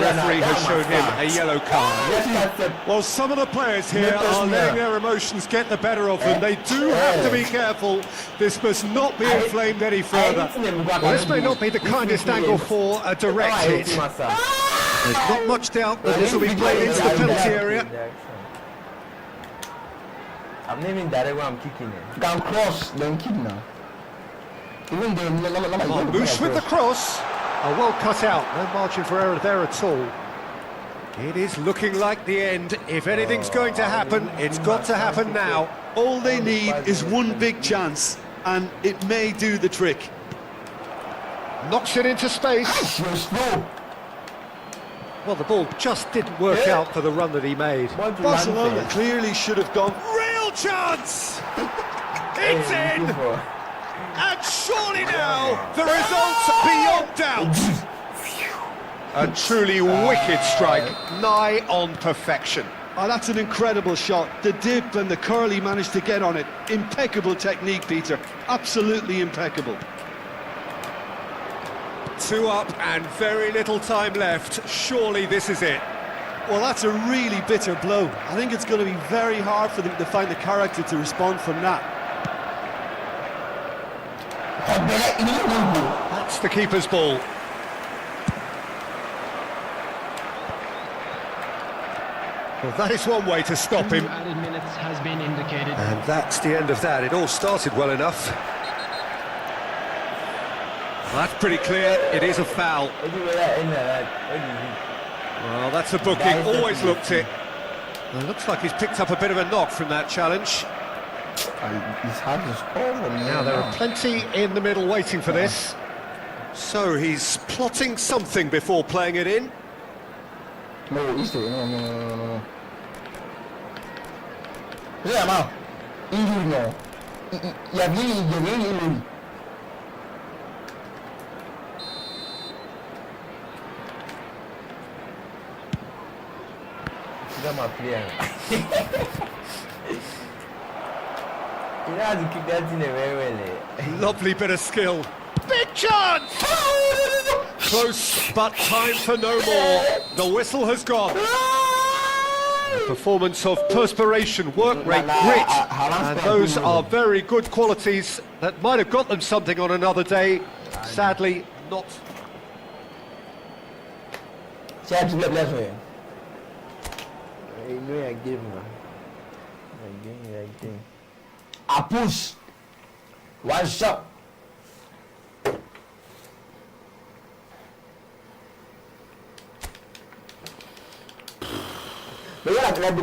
referee has shown him a yellow card. Well, some of the players here are letting their emotions get the better of them. They do have to be careful. This must not be inflamed any further. Well, this may not be the kindest angle for a direct hit. There's not much doubt that this will be played into the penalty area. I'm naming direct where I'm kicking it. Can cross, then kick now. Even though Marmoush with the cross. Oh, well cut out. No margin for error there at all. It is looking like the end. If anything's going to happen, it's got to happen now. All they need is one big chance, and it may do the trick. Knocks it into space. Well, the ball just didn't work out for the run that he made. Barcelona clearly should have gone. Real chance! It's in! And surely now, the result's beyond doubt. A truly wicked strike, nigh on perfection. Oh, that's an incredible shot. The dip and the curl he managed to get on it. Impeccable technique, Peter. Absolutely impeccable. 2 up and very little time left. Surely this is it. Well, that's a really bitter blow. I think it's going to be very hard for them to find the character to respond from that. That's the keeper's ball. Well, that is one way to stop him. Added minutes has been indicated. And that's the end of that. It all started well enough. Well, that's pretty clear. It is a foul. Well, that's a booking. Always looked it. Well, it looks like he's picked up a bit of a knock from that challenge. It's hard to score. Now, there are plenty in the middle waiting for this. So he's plotting something before playing it in. No. Yeah, man. Injury no. You're really injury. That's my player. You know how to keep that thing very well. Lovely bit of skill. Big chance! Close, but time for no more. The whistle has gone. A performance of perspiration, work rate, grit, and those are very good qualities that might have got them something on another day. Sadly, not. You know I give man. I give. A push. One shot. Welcome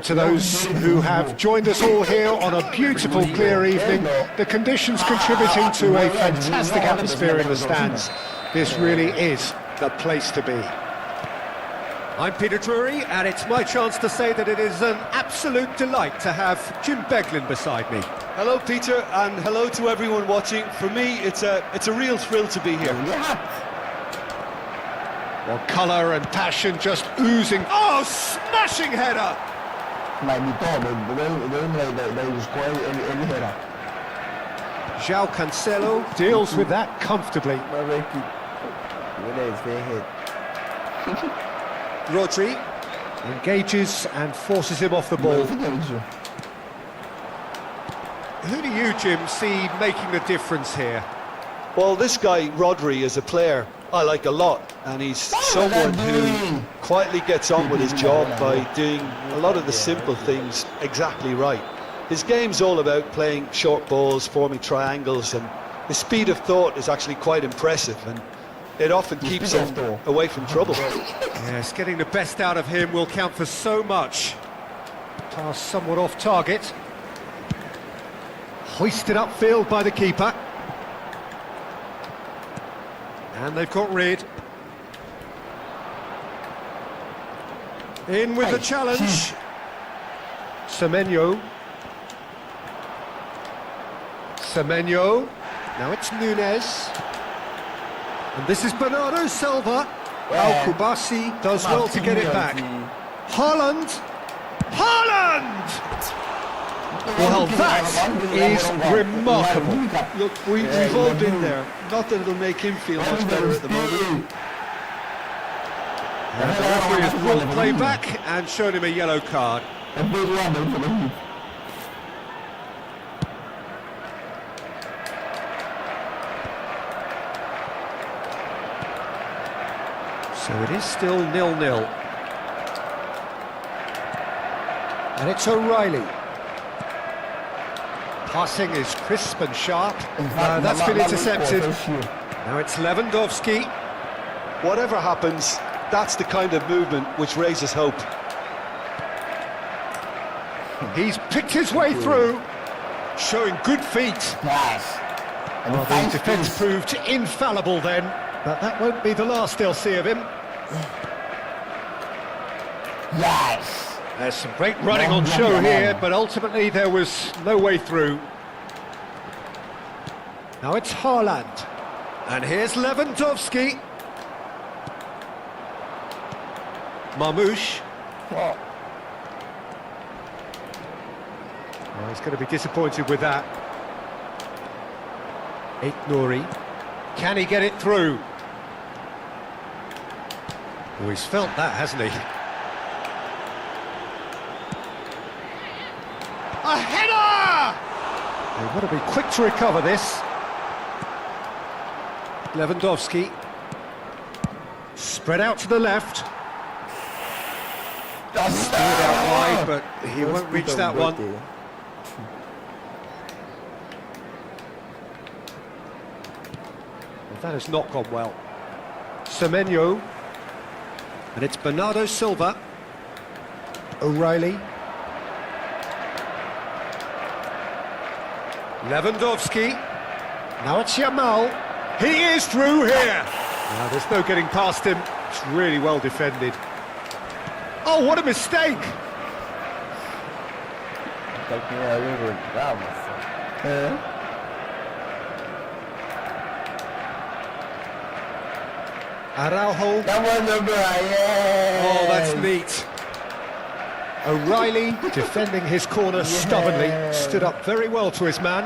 to those who have joined us all here on a beautiful, clear evening. The conditions contributing to a fantastic atmosphere in the stands. This really is the place to be. I'm Peter Drury, and it's my chance to say that it is an absolute delight to have Jim Beglin beside me. Hello, Peter, and hello to everyone watching. For me, it's a real thrill to be here. Well, colour and passion just oozing. Oh, smashing header! Might be tall, but they score any header. João Cancelo deals with that comfortably. Rodri engages and forces him off the ball. Who do you, Jim, see making the difference here? Well, this guy, Rodri, is a player I like a lot, and he's someone who quietly gets on with his job by doing a lot of the simple things exactly right. His game's all about playing short balls, forming triangles, and his speed of thought is actually quite impressive, and it often keeps him away from trouble. Yes, getting the best out of him will count for so much. Pass somewhat off target. Hoisted upfield by the keeper. And they've got rid. In with the challenge. Semenyo. Now it's Nunes. And this is Bernardo Silva. Al-Kubasi does well to get it back. Haaland! Well, that is remarkable. Look, we've all been there. Not that it'll make him feel much better at the moment. And the referee has brought play back and shown him a yellow card. So it is still 0-0. And it's O'Reilly. Passing is crisp and sharp. That's been intercepted. Now it's Lewandowski. Whatever happens, that's the kind of movement which raises hope. He's picked his way through, showing good feet. Nice. Well, the defence proved infallible then, but that won't be the last they'll see of him. Yes. There's some great running on show here, but ultimately there was no way through. Now it's Haaland. And here's Lewandowski. Marmoush. Well, Oh, he's going to be disappointed with that. Nouri. Can he get it through? Oh, he's felt that, hasn't he? A header! They've got to be quick to recover this. Lewandowski. Spread out to the left. Steered out wide, but he won't reach that one. That has not gone well. Semenyo. And it's Bernardo Silva. O'Reilly. Lewandowski. Now it's Yamal. He is through here. Now there's no getting past him. It's really well defended. Oh, what a mistake! talking a little drama. Araujo. That was the Brian. Oh, that's neat. O'Reilly, defending his corner stubbornly, stood up very well to his man.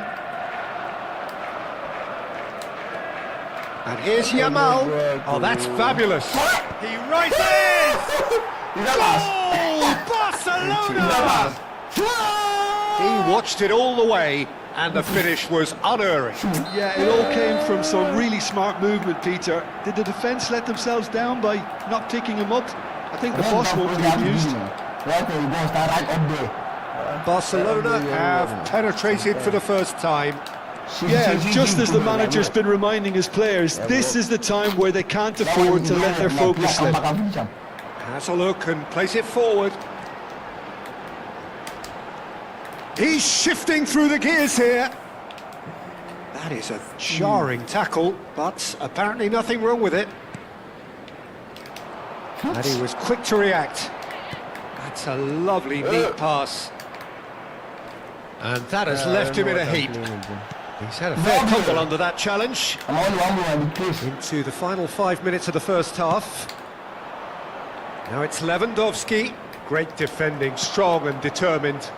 And here's Yamal. Oh, that's fabulous. He rises! Goal! Barcelona! He watched it all the way, and the finish was unerring. Yeah, it all came from some really smart movement, Peter. Did the defence let themselves down by not picking him up? I think the boss won't be amused. Barcelona have penetrated for the first time. Yeah, just as the manager's been reminding his players, this is the time where they can't afford to let their focus slip. Has a look and plays it forward. He's shifting through the gears here. That is a jarring tackle, but apparently nothing wrong with it. And he was quick to react. That's a lovely, neat pass. And that has left him in a heap. He's had a fair tumble under that challenge. Into the final 5 minutes of the first half. Now it's Lewandowski. Great defending, strong and determined.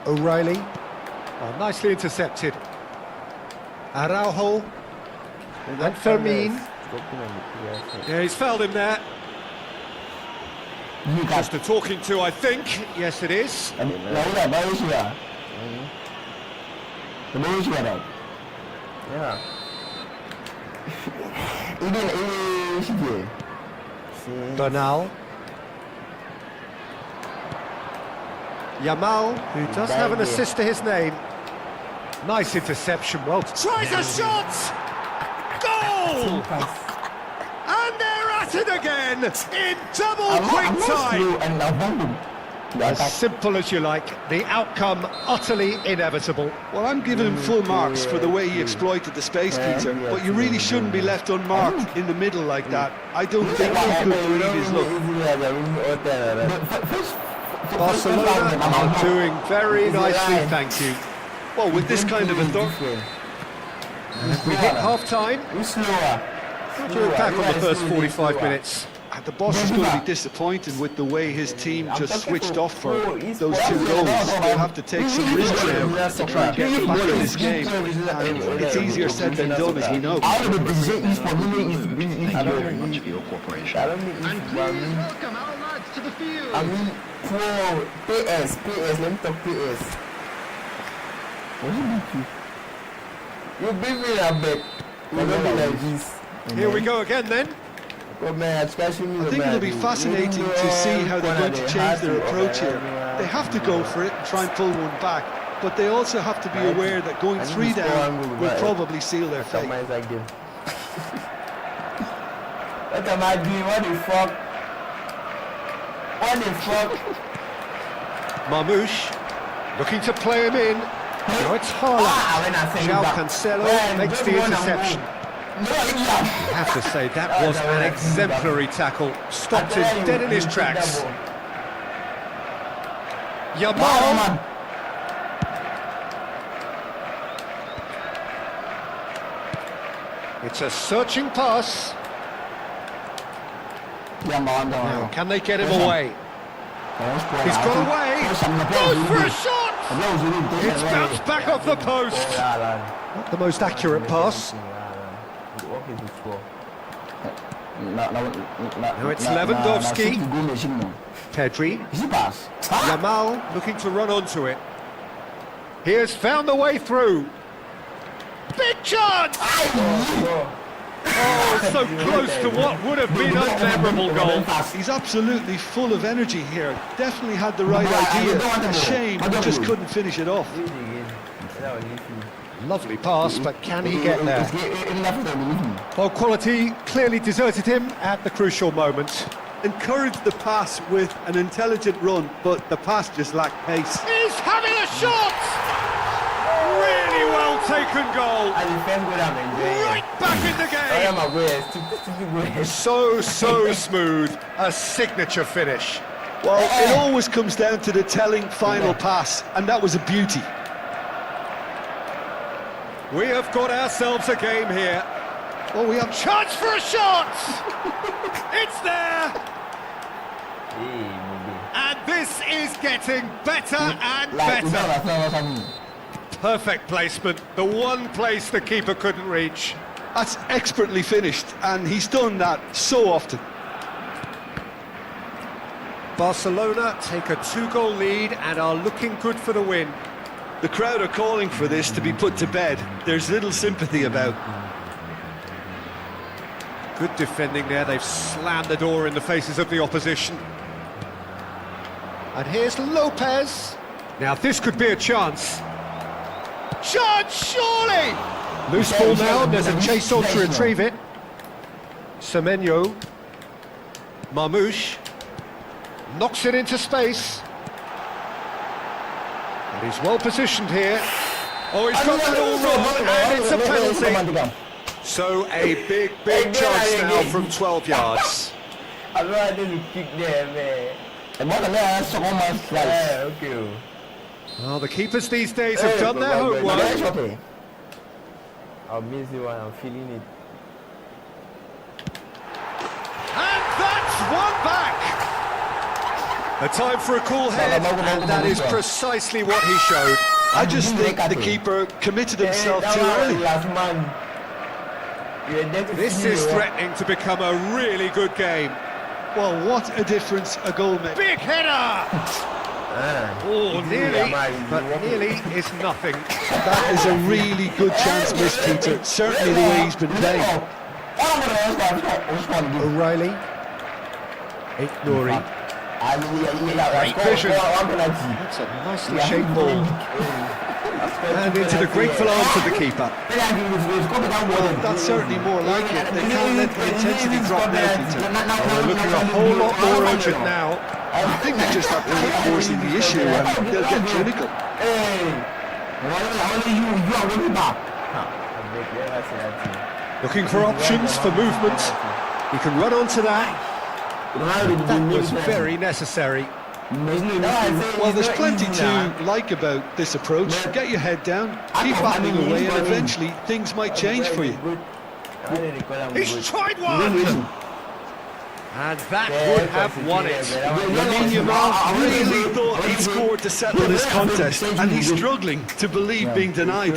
O'Reilly. Oh, nicely intercepted. Araujo. And Fermin. Yeah, he's fouled him there. Just a talking to, I think. Yes, it is. Yeah. Bernal. Yamal, who does have an assist to his name. Nice interception, well... Tries a shot! Goal! And they're at it again, in double quick time! As simple as you like, the outcome utterly inevitable. Well, I'm giving him full marks for the way he exploited the space, Peter, but you really shouldn't be left unmarked in the middle like that. I don't think he could read his look. Barcelona are doing very nicely, thank you. Well, with this kind of authority... We hit half-time. What do you attack on the first 45 minutes? And the boss is going to be disappointed with the way his team just switched off for those 2 goals. They'll have to take some risks now to try and get back in this game. And it's easier said than done, as we know. Thank you very much for your cooperation. And please welcome our lads to the field. I mean, PS, let me talk PS. What did you do? You beat me that bet. You don't be like this. Here we go again then. I think it'll be fascinating to see how they're going to change their approach here. They have to go for it and try and pull one back, but they also have to be aware that going 3 down will probably seal their fate. What am I doing? What the fuck? What the fuck? Marmouche looking to play him in. Now it's Haaland. João Cancelo makes the interception. You have to say that was an exemplary tackle. Stopped him dead in his tracks. Yamal. It's a searching pass. Now, can they get him away? He's got away. Goes for a shot. It's bounced back off the post. Not the most accurate pass. Now it's Lewandowski. Pedri. Yamal looking to run onto it. He has found the way through. Big chance! Oh, so close to what would have been a memorable goal. He's absolutely full of energy here. Definitely had the right idea. A shame he just couldn't finish it off. Lovely pass, but can he get there? Well, quality clearly deserted him at the crucial moment. Encouraged the pass with an intelligent run, but the pass just lacked pace. He's having a shot! Really well taken goal. Right back in the game. So smooth. A signature finish. Well, it always comes down to the telling final pass, and that was a beauty. We have got ourselves a game here. Oh, we have chance for a shot! It's there! And this is getting better and better. Perfect placement, the one place the keeper couldn't reach. That's expertly finished, and he's done that so often. Barcelona take a 2-goal lead and are looking good for the win. The crowd are calling for this to be put to bed. There's little sympathy about. Good defending there, they've slammed the door in the faces of the opposition. And here's Lopez. Now this could be a chance. Chance, surely! Loose ball now, there's a chase on to retrieve it. Semenyo. Marmouche. Knocks it into space. And he's well positioned here. Oh, he's got that all wrong, and it's a penalty. So a big chance now from 12 yards. I didn't kick there, man. Okay. Well, the keepers these days have done their homework. I'll miss you and I'm feeling it. And that's one back! A time for a cool head, and that is precisely what he showed. I just think the keeper committed himself too early. This is threatening to become a really good game. Well, what a difference a goal makes. Big header! Oh, nearly, but nearly is nothing. That is a really good chance missed, Peter. Certainly the way he's been playing. O'Reilly. Nouri. Great vision. That's a nicely shaped ball. And into the grateful arms of the keeper. Well, that's certainly more like it. They can't let the intensity drop now, Peter. They're looking a whole lot more urgent now. I think they just have to keep forcing the issue and they'll get clinical. Looking for options for movement. He can run onto that. That was very necessary. Well, there's plenty to like about this approach. Get your head down, keep battling away, and eventually things might change for you. He's tried one! And that would have won it. Lamine Yamal really thought he'd scored to settle this contest, and he's struggling to believe being denied.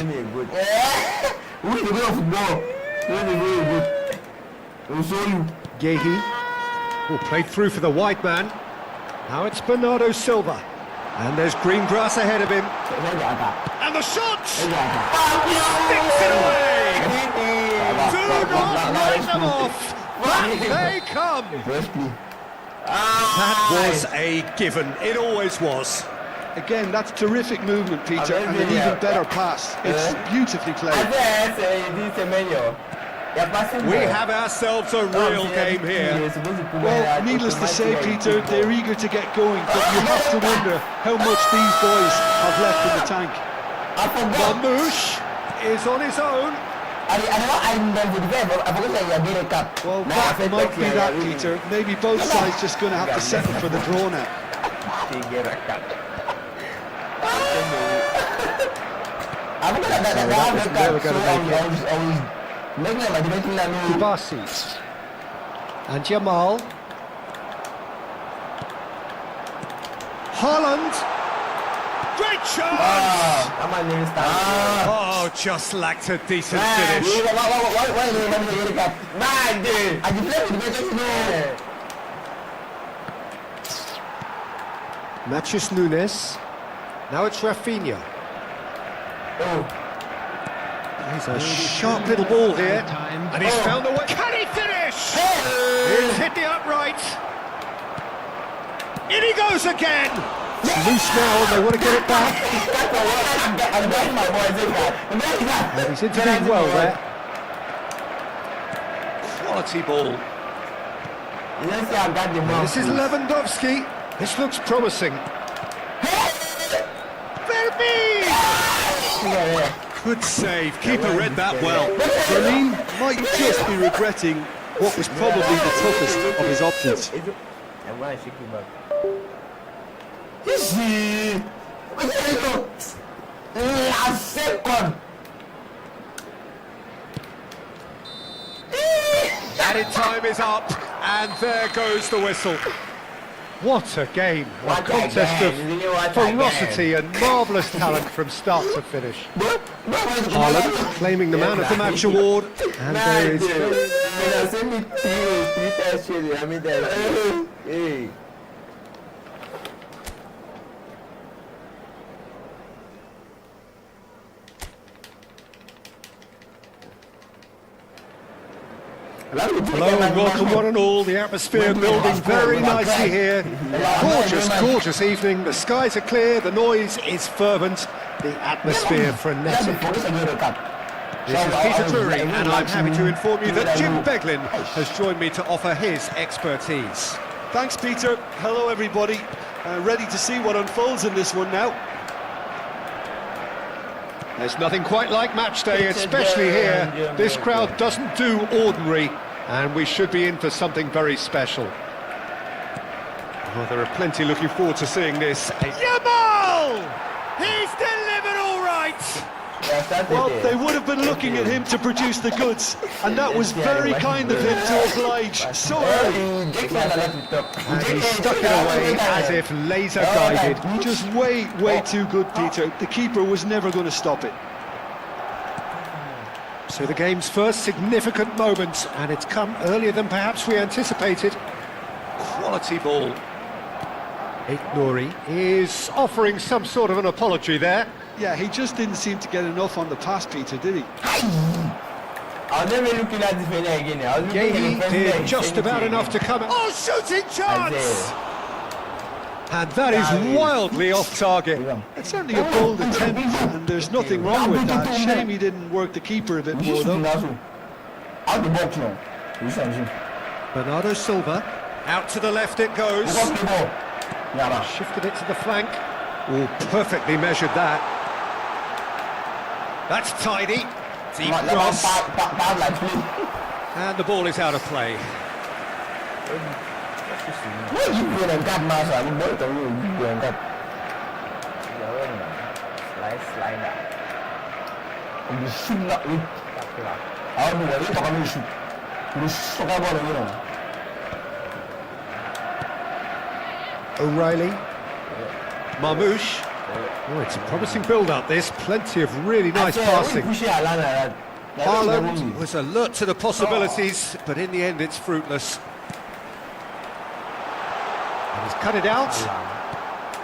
Gehi, who played through for the white man. Now it's Bernardo Silva. And there's green grass ahead of him. And the shot! Sticks it away! Do not write them off! Back they come! That was a given. It always was. Again, that's terrific movement, Peter, and an even better pass. It's beautifully played. We have ourselves a real game here. Well, needless to say, Peter, they're eager to get going, but you have to wonder how much these boys have left in the tank. Marmouche is on his own. Well, that might be that, Peter. Maybe both sides just going to have to settle for the draw now. Kubasi and Jamal. Haaland. Great chance! Oh, just lacked a decent finish. Matheus Nunes. Now it's Rafinha. He's a sharp little ball here, and he's found the way. Can he finish? He's hit the upright. In he goes again. It's loose now, and they want to get it back. He's intervened well there. Quality ball. This is Lewandowski. This looks promising. Verbi! Good save. Keeper read that well. Lamine might just be regretting what was probably the toughest of his options. Ixi! La second! Added time is up, and there goes the whistle. What a game! A What a contest game, really, what of a ferocity and marvellous talent from start to finish. Haaland claiming the Man of the Match award, and there is... Hello and welcome one and all. The atmosphere building very nicely here. Gorgeous, gorgeous evening. The skies are clear, the noise is fervent, the atmosphere frenetic. This is Peter Drury, and I'm happy to inform you that Jim Beglin has joined me to offer his expertise. Thanks, Peter. Hello, everybody. Ready to see what unfolds in this one now. There's nothing quite like match day, especially here. This crowd doesn't do ordinary, and we should be in for something very special. Well, there are plenty looking forward to seeing this. Yamal! He's delivered all right! Well, they would have been looking at him to produce the goods, and that was very kind of him to oblige so early. And he stuck it away as if laser guided. Just way too good, Peter. The keeper was never going to stop it. So the game's first significant moment, and it's come earlier than perhaps we anticipated. Quality ball. Nouri is offering some sort of an apology there. Yeah, he just didn't seem to get enough on the pass, Peter, did he? I was never looking at this video again. I was looking at the He first did leg, just about enough to come. Oh, shooting chance! And that is wildly off target. It's certainly a bold attempt, and there's nothing wrong with that. Shame he didn't work the keeper a bit more, though. Bernardo Silva, out to the left it goes. Shifted it to the flank. Oh, perfectly measured that. That's tidy. Deep cross. And the ball is out of play. O'Reilly. Marmouche. Oh, it's a promising build-up, this. Plenty of really nice passing. Haaland was alert to the possibilities, but in the end it's fruitless. And he's cut it out.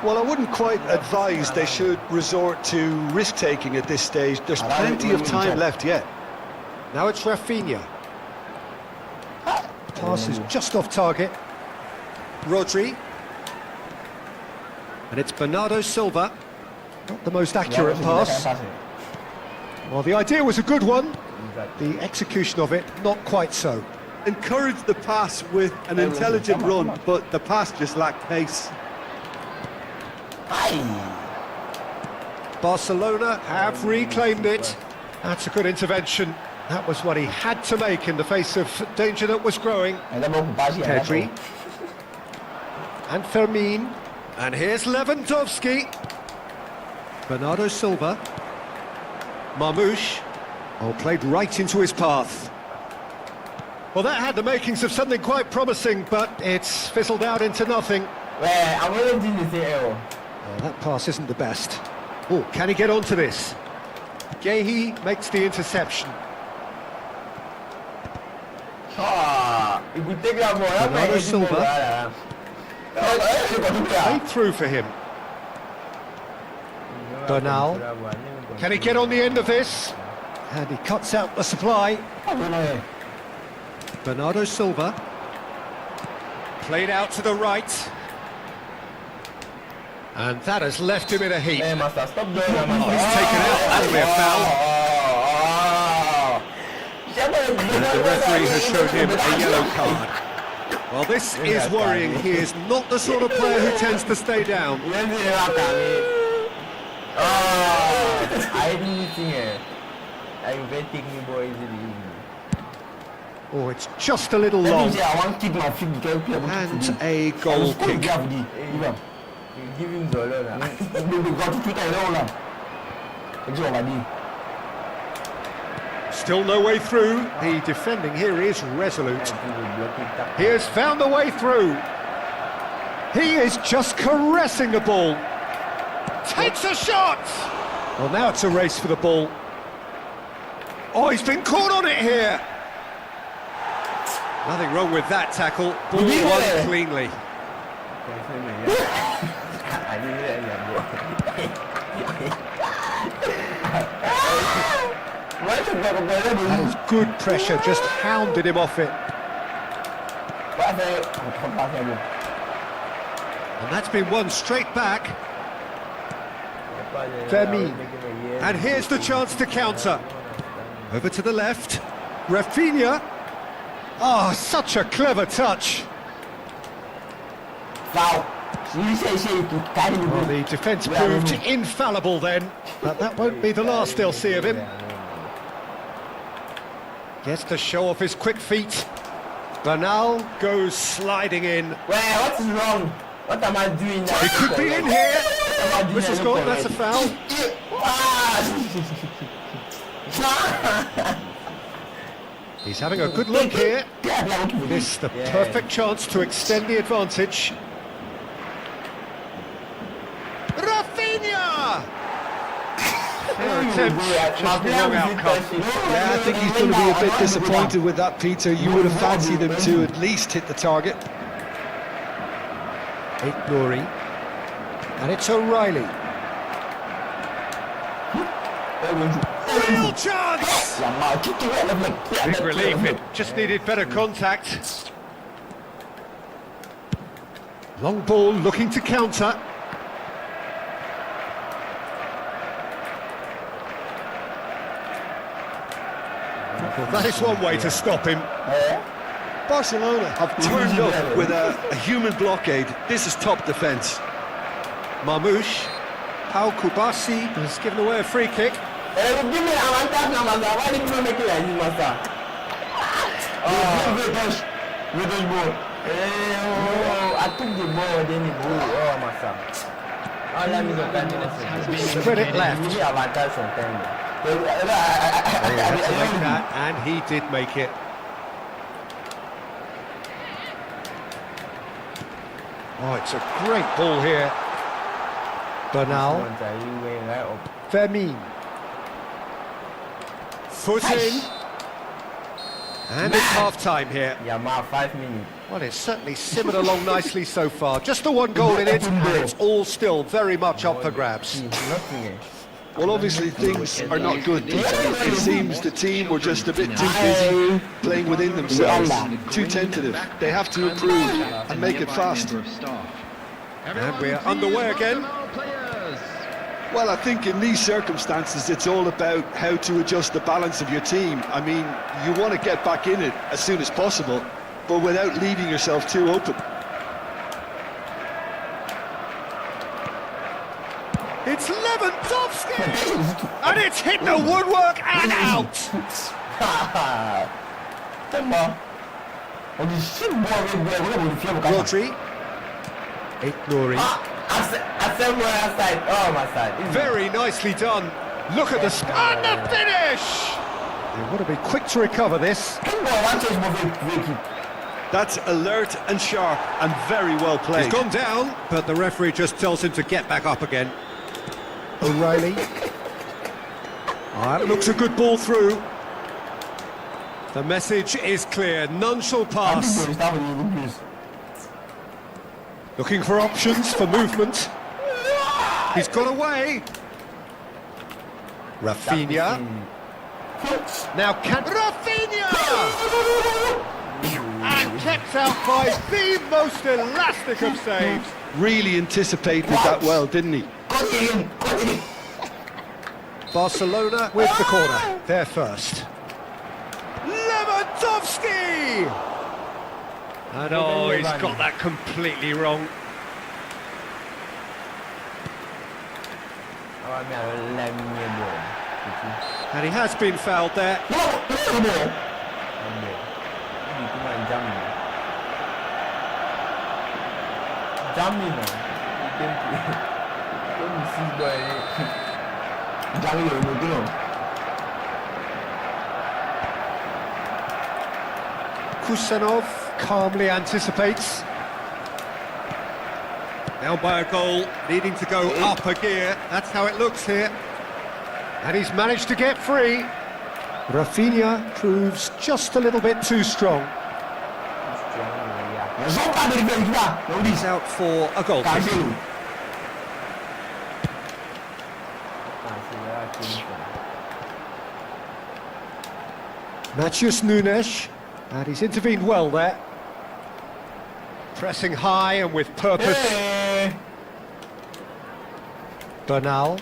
Well, I wouldn't quite advise they should resort to risk-taking at this stage. There's plenty of time left yet. Now it's Rafinha. Pass is just off target. Rodri. And it's Bernardo Silva. Not the most accurate pass. Well, the idea was a good one. The execution of it, not quite so. Encouraged the pass with an intelligent run, but the pass just lacked pace. Barcelona have reclaimed it. That's a good intervention. That was what he had to make in the face of danger that was growing. Pedri. And Fermin. And here's Lewandowski. Bernardo Silva. Marmouche. Oh, played right into his path. Well, that had the makings of something quite promising, but it's fizzled out into nothing. That pass isn't the best. Oh, can he get onto this? Gehi makes the interception. Bernardo Silva. Played through for him. Bernal. Can he get on the end of this? And he cuts out the supply. Bernardo Silva. Played out to the right. And that has left him in a heap. Oh, he's taken out. That'll be a foul. And the referee has shown him a yellow card. Well, this is worrying. He is not the sort of player who tends to stay down. Oh, it's just a little long. And a goal kick. Give him Zolo là. Quand tu t'es là, on va dire. Still no way through. The defending here is resolute. He has found the way through. He is just caressing the ball. Takes a shot! Well, now it's a race for the ball. Oh, he's been caught on it here. Nothing wrong with that tackle. Ball won cleanly. That was good pressure, just hounded him off it. And that's been won straight back. Fermin. And here's the chance to counter. Over to the left. Rafinha. Oh, such a clever touch. Foul. Well, the defence proved infallible then, but that won't be the last they'll see of him. Gets to show off his quick feet. Bernal goes sliding in. Well, what is wrong? What am I doing now? He could be in here. Whistle's gone, that's a foul. He's having a good look here. This the perfect chance to extend the advantage. Rafinha! Fair attempt, just the wrong outcome. Yeah, I think he's going to be a bit disappointed with that, Peter. You would have fancied him to at least hit the target. Nouri. And it's O'Reilly. Real chance! Big relief, it just needed better contact. Long ball looking to counter. Well, that is one way to stop him. Barcelona have turned up with a human blockade. This is top defence. Marmoush. Pau Kubasi has given away a free kick. Give me an avantage now, Master. Why did you not make it like this, Master? With the ball. I took the ball, then it blew. Oh, Master. Let me look at it. Credit left. Give me avantage sometimes. He had to make that, and he did make it. Oh, it's a great ball here. Bernal. Fermin. Foot in. And it's half-time here. Yeah, ma, 5 minutes. Well, it's certainly simmered along nicely so far. Just the one goal in it, and it's all still very much up for grabs. Well, obviously things are not good, Peter. It seems the team were just a bit too busy playing within themselves, too tentative. They have to improve and make it fast. And we're underway again. Well, I think in these circumstances it's all about how to adjust the balance of your team. I mean, you want to get back in it as soon as possible, but without leaving yourself too open. It's Lewandowski! And it's hit the woodwork and out! Rodri. Nouri. Oh, my side. Very nicely done. Look at the and the finish! They want to be quick to recover this. That's alert and sharp and very well played. He's gone down, but the referee just tells him to get back up again. O'Reilly. That looks a good ball through. The message is clear. None shall pass. Looking for options for movement. He's got away. Rafinha. Now can Rafinha! And kept out by the most elastic of saves. Really anticipated that well, didn't he? Barcelona with the corner. They're first. Lewandowski! And oh, he's got that completely wrong. And he has been fouled there. Kusanov calmly anticipates. Now by a goal, needing to go up a gear. That's how it looks here. And he's managed to get free. Rafinha proves just a little bit too strong. He's out for a goal kick. Matheus Nunes, and he's intervened well there. Pressing high and with purpose. Bernal.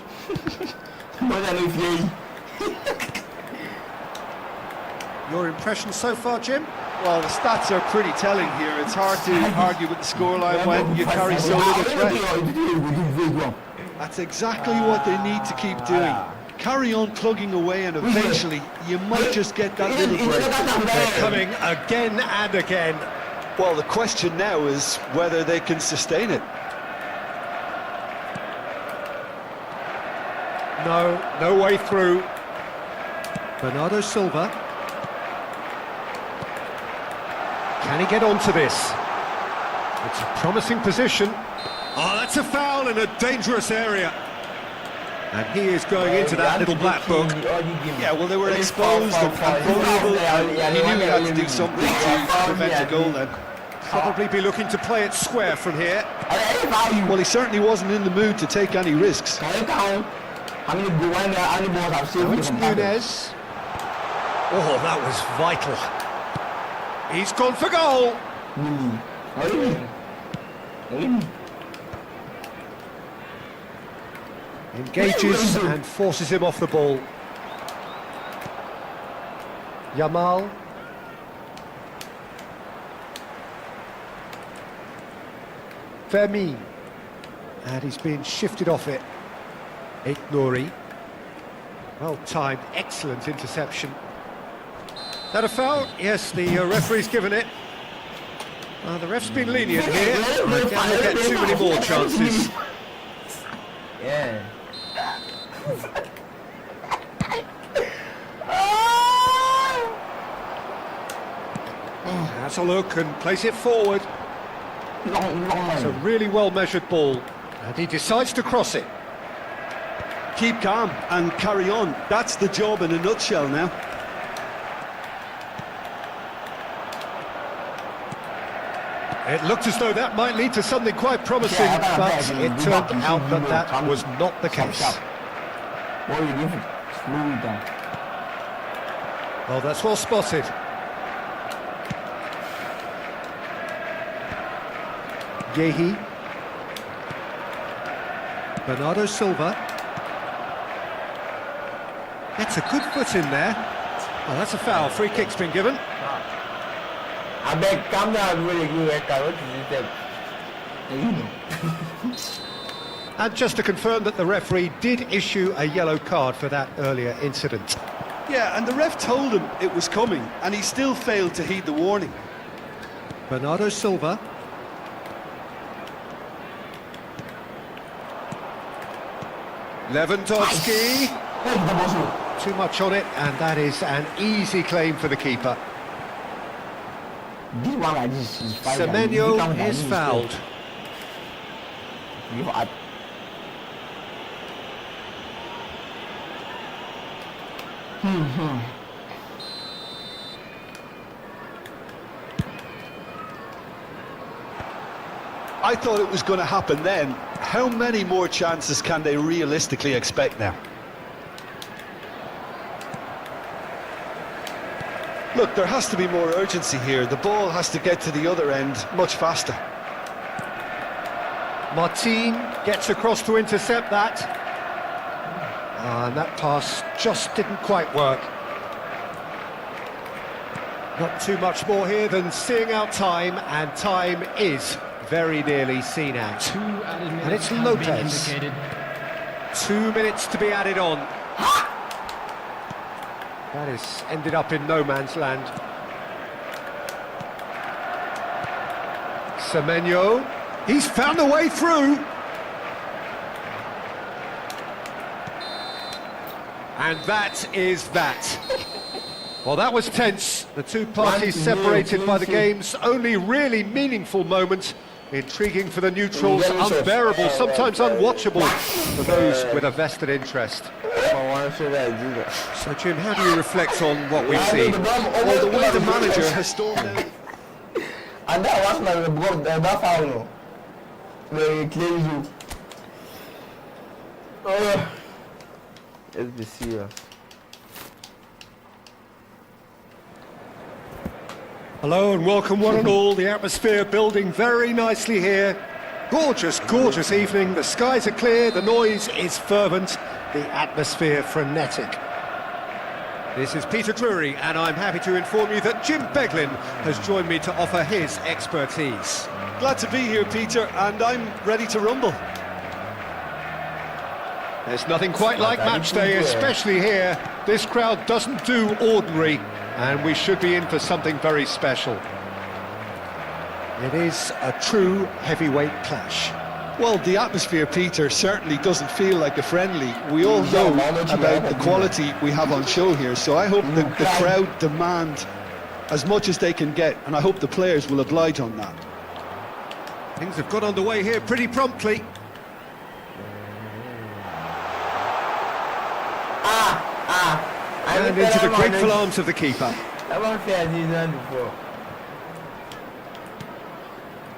Your impression so far, Jim? Well, the stats are pretty telling here. It's hard to argue with the scoreline when you carry so little threat. That's exactly what they need to keep doing. Carry on plugging away and eventually you might just get that little break. They're coming again and again. Well, the question now is whether they can sustain it. No way through. Bernardo Silva. Can he get onto this? It's a promising position. Oh, that's a foul in a dangerous area. And he is going into that little black book. Yeah, well, they were exposed and vulnerable, and he knew he had to do something to prevent a goal then. Probably be looking to play it square from here. Well, he certainly wasn't in the mood to take any risks. Now it's Nunes. Oh, that was vital. He's gone for goal. Engages and forces him off the ball. Yamal. Fermin. And he's been shifted off it. Nouri. Well timed, excellent interception. That a foul? Yes, the referee's given it. The ref's been lenient here. Again, we'll get too many more chances. Yeah. Has a look and place it forward. It's a really well-measured ball. And he decides to cross it. Keep calm and carry on. That's the job in a nutshell now. It looked as though that might lead to something quite promising, but it turned out that that was not the case. Oh, that's well spotted. Yehi. Bernardo Silva. Gets a good foot in there. Oh, that's a foul. Free kick's been given. And just to confirm that the referee did issue a yellow card for that earlier incident. Yeah, and the ref told him it was coming, and he still failed to heed the warning. Bernardo Silva. Lewandowski. Too much on it, and that is an easy claim for the keeper. Semenyo is fouled. I thought it was going to happen then. How many more chances can they realistically expect now? Look, there has to be more urgency here. The ball has to get to the other end much faster. Martin gets across to intercept that. And that pass just didn't quite work. Not too much more here than seeing out time, and time is very nearly seen out. And it's Lopez. 2 minutes to be added on. That has ended up in no man's land. Semenyo, he's found a way through. And that is that. Well, that was tense. The two parties separated by the game's only really meaningful moment. Intriguing for the neutrals, unbearable, sometimes unwatchable for those with a vested interest. So, Jim, how do you reflect on what we've seen? Well, the way the manager has stormed out. And that was like that foul. Very clean. Let's be serious. Hello and welcome one and all. The atmosphere building very nicely here. Gorgeous, gorgeous evening. The skies are clear, the noise is fervent, the atmosphere frenetic. This is Peter Drury, and I'm happy to inform you that Jim Beglin has joined me to offer his expertise. Glad to be here, Peter, and I'm ready to rumble. There's nothing quite like match day, especially here. This crowd doesn't do ordinary, and we should be in for something very special. It is a true heavyweight clash. Well, the atmosphere, Peter, certainly doesn't feel like a friendly. We all know about the quality we have on show here, so I hope the crowd demand as much as they can get, and I hope the players will oblige on that. Things have got underway here pretty promptly. And into the grateful arms of the keeper.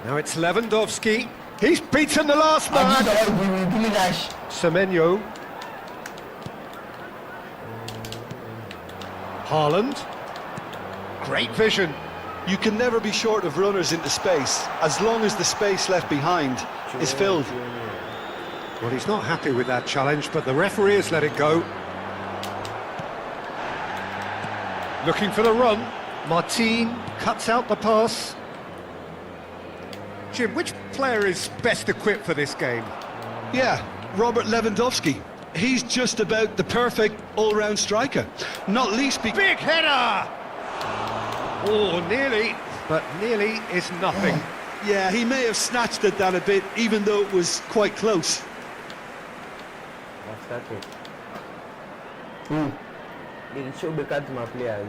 Now it's Lewandowski. He's beaten the last man. Semenyo. Haaland. Great vision. You can never be short of runners into space, as long as the space left behind is filled. Well, he's not happy with that challenge, but the referee has let it go. Looking for the run. Martin cuts out the pass. Jim, which player is best equipped for this game? Yeah, Robert Lewandowski. He's just about the perfect all-round striker. Not least because... Big header! Oh, nearly, but nearly is nothing. Yeah, he may have snatched at that a bit, even though it was quite close. It should be cut to my player.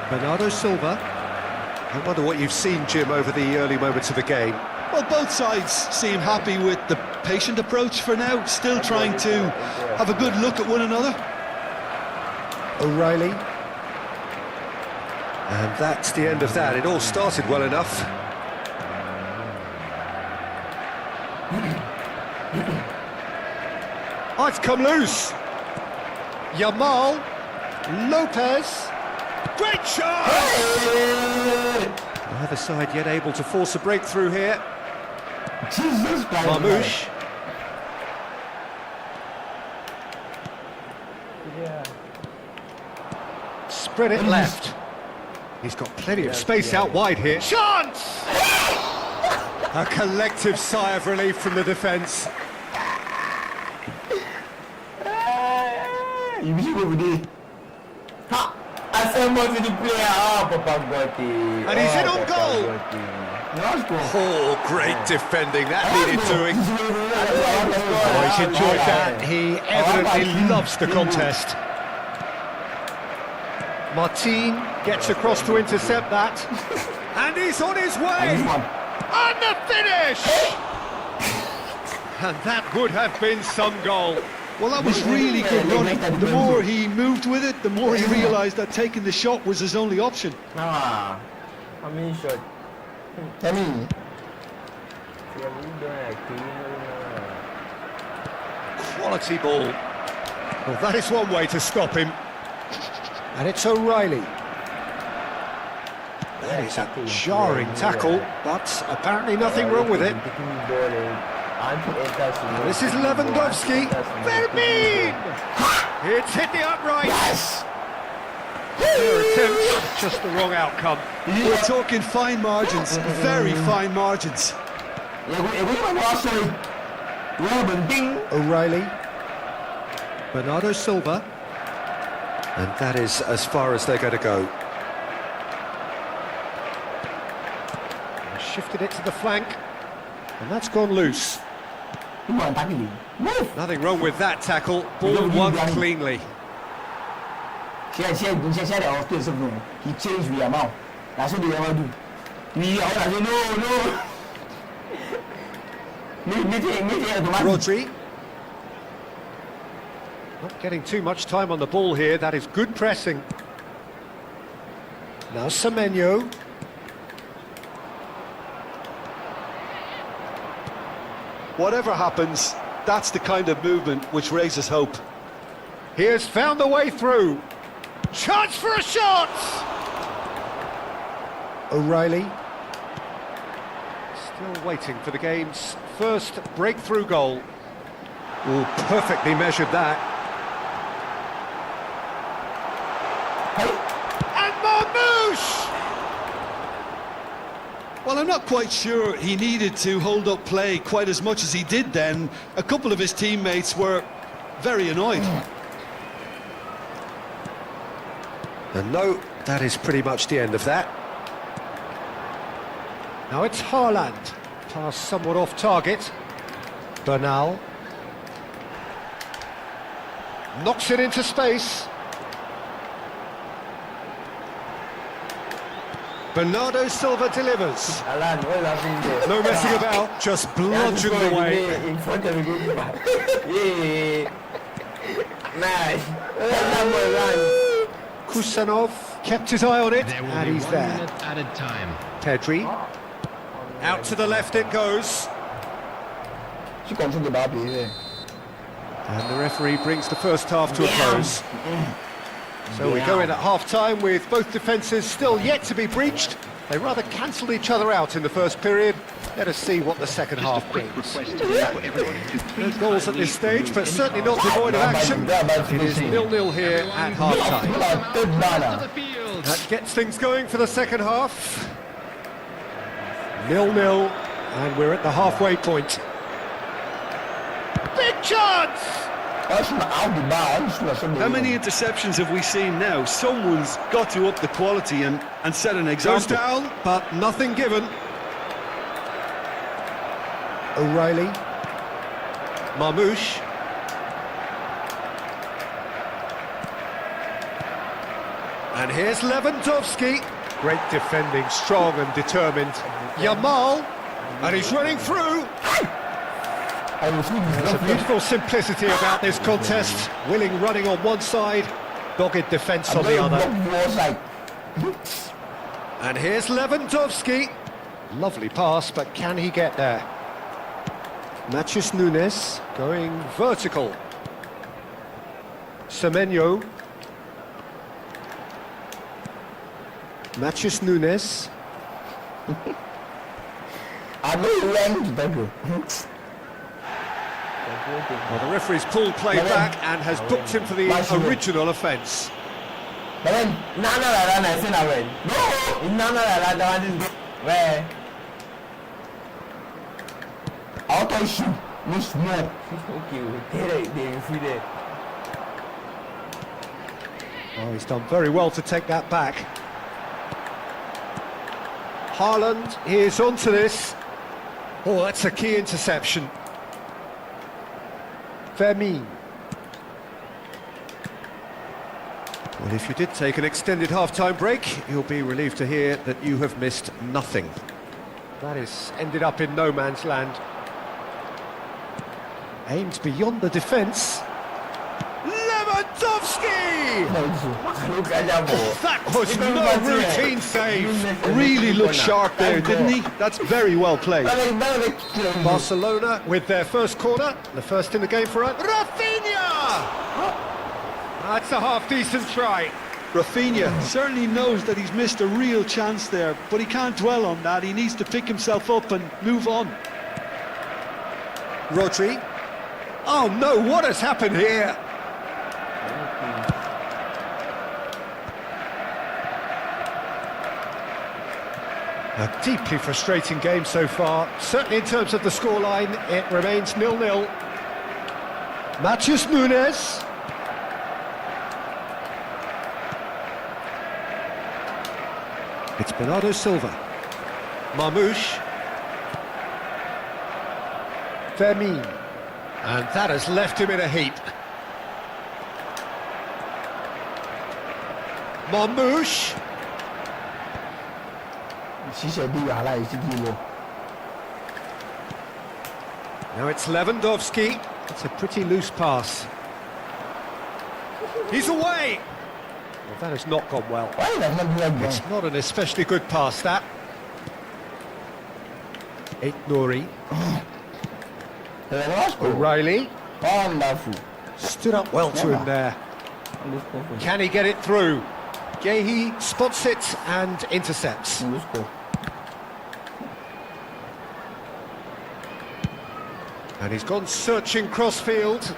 Bernardo Silva. I wonder what you've seen, Jim, over the early moments of the game. Well, both sides seem happy with the patient approach for now, still trying to have a good look at one another. O'Reilly. And that's the end of that. It all started well enough. Oh, it's come loose. Yamal. Lopez. Great shot! Neither side yet able to force a breakthrough here. Jesus Christ. Marmouche. Spread it left. He's got plenty of space out wide here. Chance! A collective sigh of relief from the defence. You wish you would be. Ha! I said more to the player. Oh, Papa Gotti. And he's in on goal. Oh, great defending. That needed doing. Oh, he's enjoyed that. He evidently loves the contest. Martin gets across to intercept that. And he's on his way. And the finish! And that would have been some goal. Well, that was really good running. The more he moved with it, the more he realised that taking the shot was his only option. I mean, shot. Tell me. Quality ball. Well, that is one way to stop him. And it's O'Reilly. That is a jarring tackle, but apparently nothing wrong with it. This is Lewandowski. Verbin! It's hit the upright. Yes! Their attempt, just the wrong outcome. We're talking fine margins, very fine margins. O'Reilly. Bernardo Silva. And that is as far as they're going to go. shifted it to the flank, and that's gone loose. Come on, tackle him. Move. Nothing wrong with that tackle. Ball won cleanly. Share the office of no. He changed the amount. That's what they ever do. No. Rodri. Not getting too much time on the ball here. That is good pressing. Now Semenyo. Whatever happens, that's the kind of movement which raises hope. He has found the way through. Chance for a shot! O'Reilly. Still waiting for the game's first breakthrough goal. Oh, perfectly measured that. And Marmouche! Well, I'm not quite sure he needed to hold up play quite as much as he did then. A couple of his teammates were very annoyed. And no, that is pretty much the end of that. Now it's Haaland. Pass somewhat off target. Bernal. Knocks it into space. Bernardo Silva delivers. No messing about, just bludgeoned away. In front of the goalkeeper. Nice. Kusanov kept his eye on it, There will and be he's 1 there. minute added time. Pedri. Out to the left it goes. She controls the ball, please. And the referee brings the first half to a close. So we go in at half-time with both defences still yet to be breached. They rather cancelled each other out in the first period. Let us see what the second half brings. Request for everybody to No please goals at this stage, but certainly not devoid of action. It is 0-0 here at half-time. To the field. That gets things going for the second half. 0-0, and we're at the halfway point. Big chance! How many interceptions have we seen now? Someone's got to up the quality and set an Goes example. down, but nothing given. O'Reilly. Marmouche. And here's Lewandowski. Great defending, strong and determined. Yamal. And he's running through. There's a beautiful simplicity about this contest. Willing running on one side, dogged defence on the other. And here's Lewandowski. Lovely pass, but can he get there? Matheus Nunes going vertical. Semenyo. Matheus Nunes. I know you went to Well, the referee's pulled play back and has booked him for the original offence. But then, where? Auto shoot, miss more. Okay, Oh, he's done very well to take that back. Haaland is onto this. Oh, that's a key interception. Vermeer. Well, if you did take an extended half-time break, you'll be relieved to hear that you have missed nothing. That is ended up in no man's land. Aimed beyond the defence. Lewandowski! That was no routine save. Really looked sharp there, didn't he? That's very well played. Barcelona with their first corner, the first in the game for us. Rafinha! That's a half-decent try. Rafinha certainly knows that he's missed a real chance there, but he can't dwell on that. He needs to pick himself up and move on. Rodri. Oh no, what has happened here? A deeply frustrating game so far. Certainly in terms of the scoreline, it remains 0-0. Matheus Nunes. It's Bernardo Silva. Marmoush. Vermin. And that has left him in a heap. Marmoush. Now it's Lewandowski. It's a pretty loose pass. He's away! Well, that has not gone well. It's not an especially good pass, that. Nouri. O'Reilly. Stood up well to him there. Can he get it through? Gehi spots it and intercepts. And he's gone searching crossfield.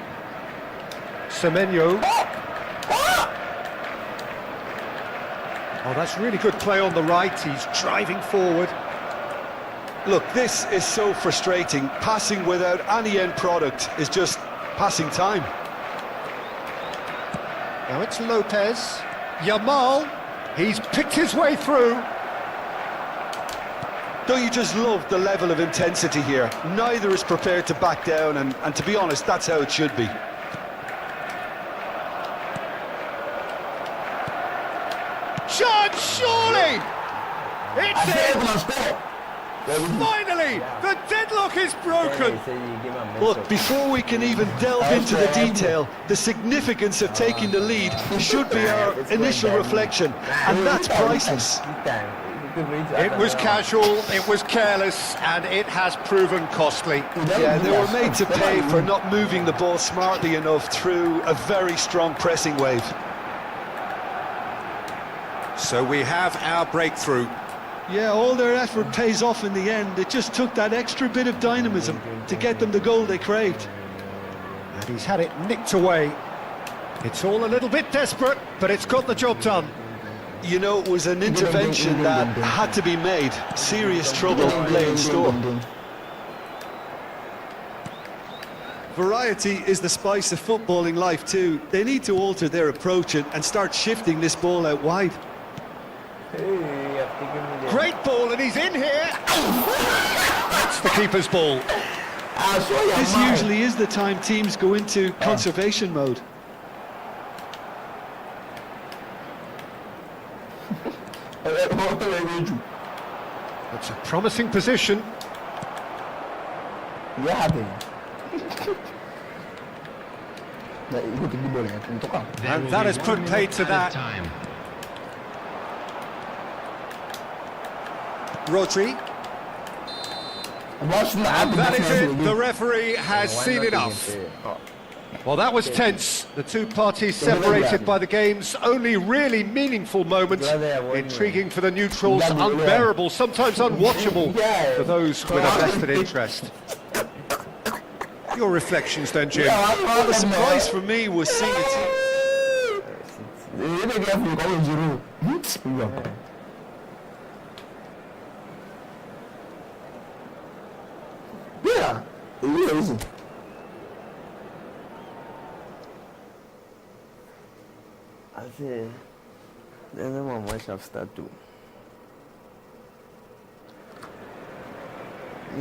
Semenyo. Oh, that's really good play on the right. He's driving forward. Look, this is so frustrating. Passing without any end product is just passing time. Now it's Lopez. Yamal. He's picked his way through. Don't you just love the level of intensity here? Neither is prepared to back down, and to be honest, that's how it should be. Chance, surely! It's it! Finally, the deadlock is broken! Look, before we can even delve into the detail, the significance of taking the lead should be our initial reflection, and that's priceless. It was casual, it was careless, and it has proven costly. Yeah, they were made to pay for not moving the ball smartly enough through a very strong pressing wave. So we have our breakthrough. Yeah, all their effort pays off in the end. It just took that extra bit of dynamism to get them the goal they craved. And he's had it nicked away. It's all a little bit desperate, but it's got the job done. You know, it was an intervention that had to be made. Serious trouble lay in store. Variety is the spice of footballing life too. They need to alter their approach and start shifting this ball out wide. Great ball, and he's in here. That's the keeper's ball. This usually is the time teams go into conservation mode. It's a promising position. And that has put paid to that. Time. Rodri. And that is it. The referee has seen enough. Well, that was tense. The two parties separated by the game's only really meaningful moment. Intriguing for the neutrals, unbearable, sometimes unwatchable for those with a vested interest. Your reflections then, Jim? Well, the surprise for me was seeing it.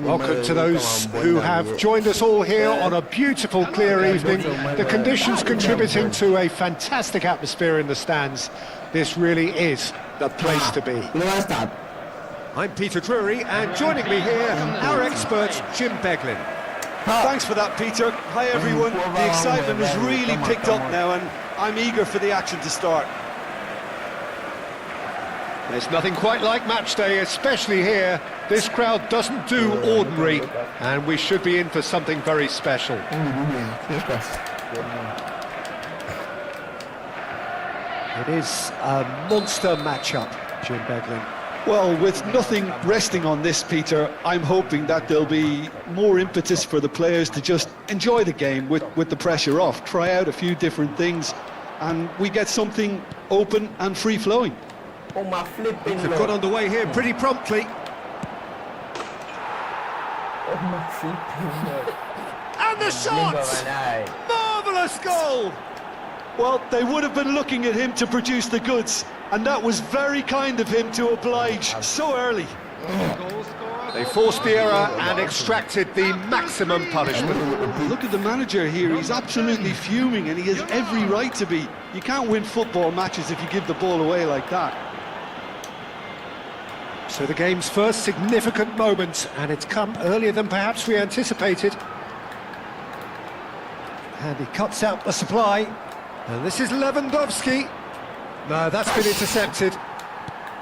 Welcome to those who have joined us all here on a beautiful, clear evening. The conditions contributing to a fantastic atmosphere in the stands. This really is the place to be. I'm Peter Drury, and joining me here, our expert, Jim Beglin. Thanks for that, Peter. Hi, everyone. The excitement has really picked up now, and I'm eager for the action to start. There's nothing quite like match day, especially here. This crowd doesn't do ordinary, and we should be in for something very special. It is a monster matchup, Jim Beglin. Well, with nothing resting on this, Peter, I'm hoping that there'll be more impetus for the players to just enjoy the game with the pressure off, try out a few different things, and we get something open and free-flowing. Things have got underway here pretty promptly. And the shot! Marvellous goal! Well, they would have been looking at him to produce the goods, and that was very kind of him to oblige so early. They forced the error and extracted the maximum punishment. Look at the manager here, he's absolutely fuming and he has every right to be. You can't win football matches if you give the ball away like that. So the game's first significant moment, and it's come earlier than perhaps we anticipated. And he cuts out the supply. And this is Lewandowski. No, that's been intercepted.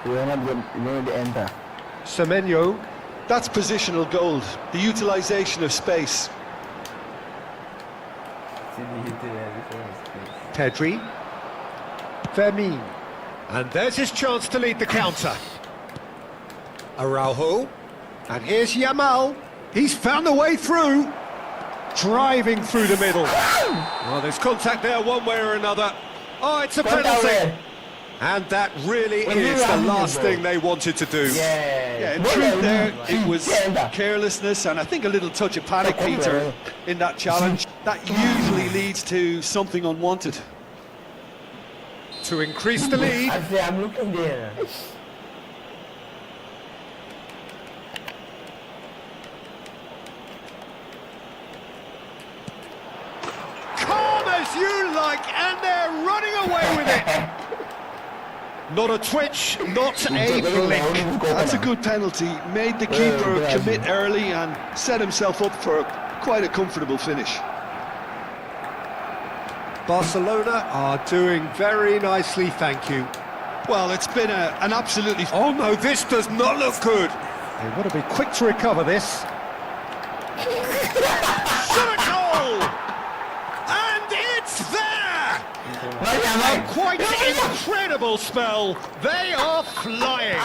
You're not going to enter. Semenyo. That's positional gold, the utilisation of space. Pedri. Fermin. And there's his chance to lead the counter. Araujo. And here's Yamal. He's found a way through. Driving through the middle. Well, there's contact there one way or another. Oh, it's a penalty. And that really is the last thing they wanted to do. Yeah, in truth there, it was carelessness and I think a little touch of panic, Peter, in that challenge. That usually leads to something unwanted. To increase the lead. I'm looking there. Calm as you like, and they're running away with it. Not a twitch, not a blink. That's a good penalty. Made the keeper commit early and set himself up for quite a comfortable finish. Barcelona are doing very nicely, thank you. Well, it's been an absolutely... Oh no, this does not look good. They want to be quick to recover this. Shot a goal! And it's there! A quite incredible spell. They are flying.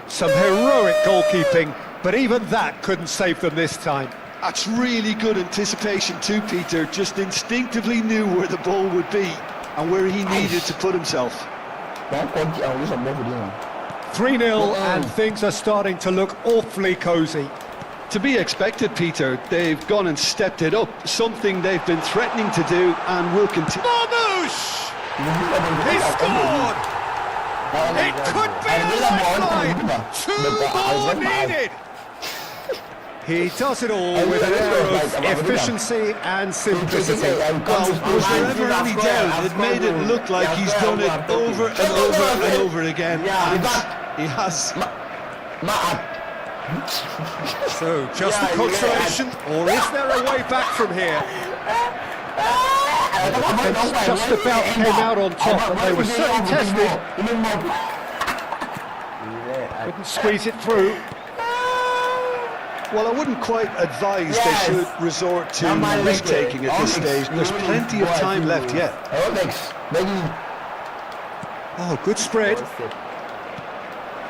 Some heroic goalkeeping, but even that couldn't save them this time. That's really good anticipation too, Peter. Just instinctively knew where the ball would be and where he needed to put himself. 3-0 and things are starting to look awfully cosy. To be expected, Peter. They've gone and stepped it up, something they've been threatening to do and will continue. Marmoush! He scored! It could be a lifeline! 2 more needed! He does it all with an air of efficiency and simplicity. Well, was there ever any doubt? It made it look like he's done it over and over and over again. And he has. So, just the consolation, or is there a way back from here? The defence just about came out on top, and they were certainly tested. Couldn't squeeze it through. Well, I wouldn't quite advise they should resort to risk-taking at this stage. There's plenty of time left yet. Oh, good spread.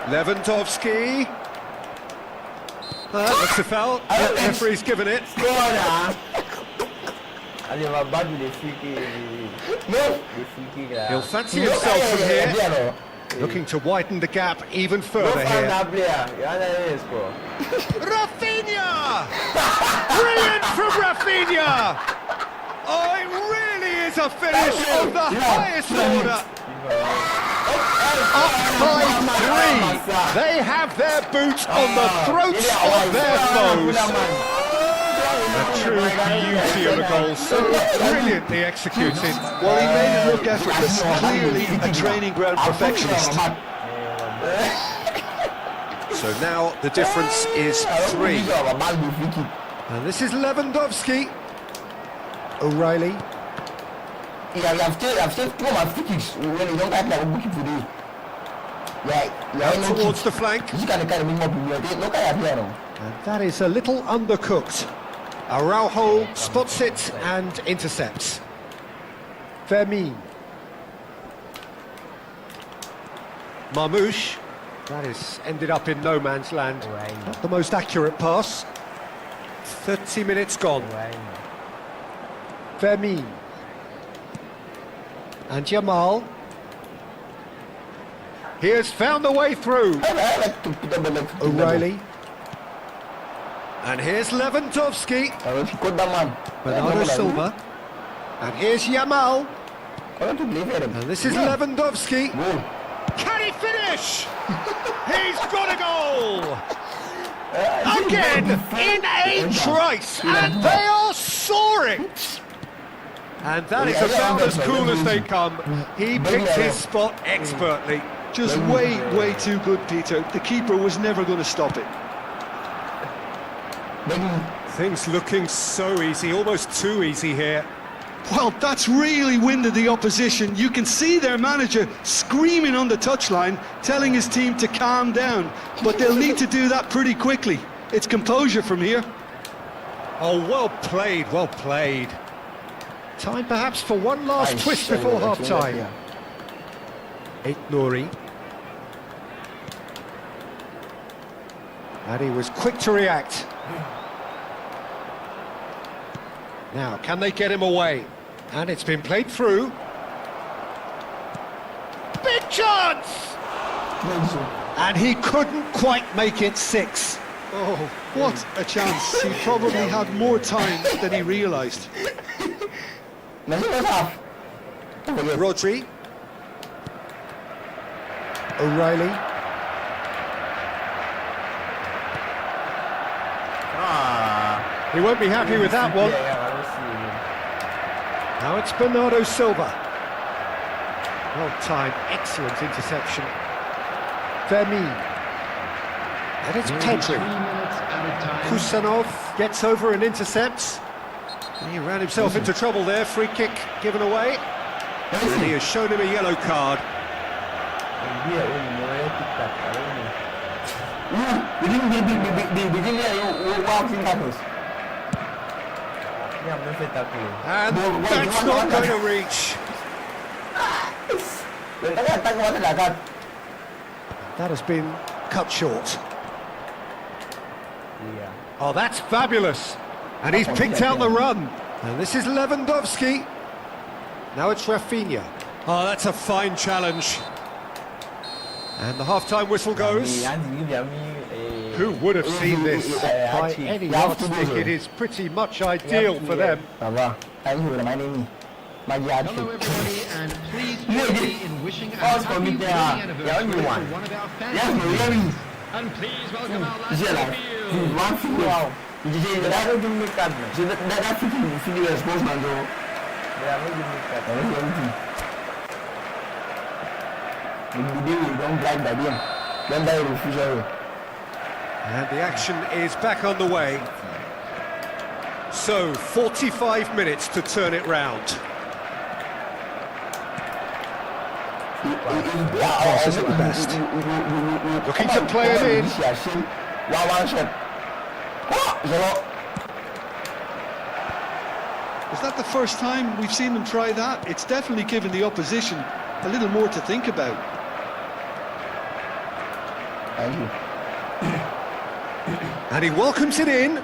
Lewandowski. That's a foul. The referee's given it. He'll fancy himself from here. Looking to widen the gap even further here. Rafinha! Brilliant from Rafinha! Oh, it really is a finish of the highest order. Up by 3. They have their boots on the throats of their foes. A true beauty of a goal, so brilliantly executed. Well, he made it look effortless, clearly a training ground perfectionist. So now the difference is 3. And this is Lewandowski. O'Reilly. Out towards the flank. And that is a little undercooked. Araujo spots it and intercepts. Fermin. Marmoush. That is ended up in no man's land. Not the most accurate pass. 30 minutes gone. Fermin. And Yamal. He has found the way through. O'Reilly. And here's Lewandowski. Bernardo Silva. And here's Yamal. And this is Lewandowski. Can he finish? He's got a goal! Again, in a trice, and they are soaring! And that is about as cool as they come. He picked his spot expertly. Just way too good, Peter. The keeper was never going to stop it. Things looking so easy, almost too easy here. Well, that's really winded the opposition. You can see their manager screaming on the touchline, telling his team to calm down. But they'll need to do that pretty quickly. It's composure from here. Oh, well played, well played. Time perhaps for one last twist before half-time. Nouri. And he was quick to react. Now, can they get him away? And it's been played through. Big chance! And he couldn't quite make it 6. Oh, what a chance. He probably had more time than he realised. Rodri. O'Reilly. He won't be happy with that one. Now it's Bernardo Silva. Well timed, excellent interception. Vermi. And it's Pedri. Kusanov gets over and intercepts. He ran himself into trouble there. Free kick given away. And he has shown him a yellow card. And that's not going to reach. That has been cut short. Oh, that's fabulous. And he's picked out the run. And this is Lewandowski. Now it's Rafinha. Oh, that's a fine challenge. And the half-time whistle goes. Who would have seen this? By any yardstick, it is pretty much ideal for them. Hello everybody, and please join me in wishing a happy wedding anniversary for one of our fans. And please welcome our lads to the field. And the action is back on the way. So, 45 minutes to turn it round. Pass isn't the best. Looking to play it in. Is that the first time we've seen them try that? It's definitely given the opposition a little more to think about. And he welcomes it in.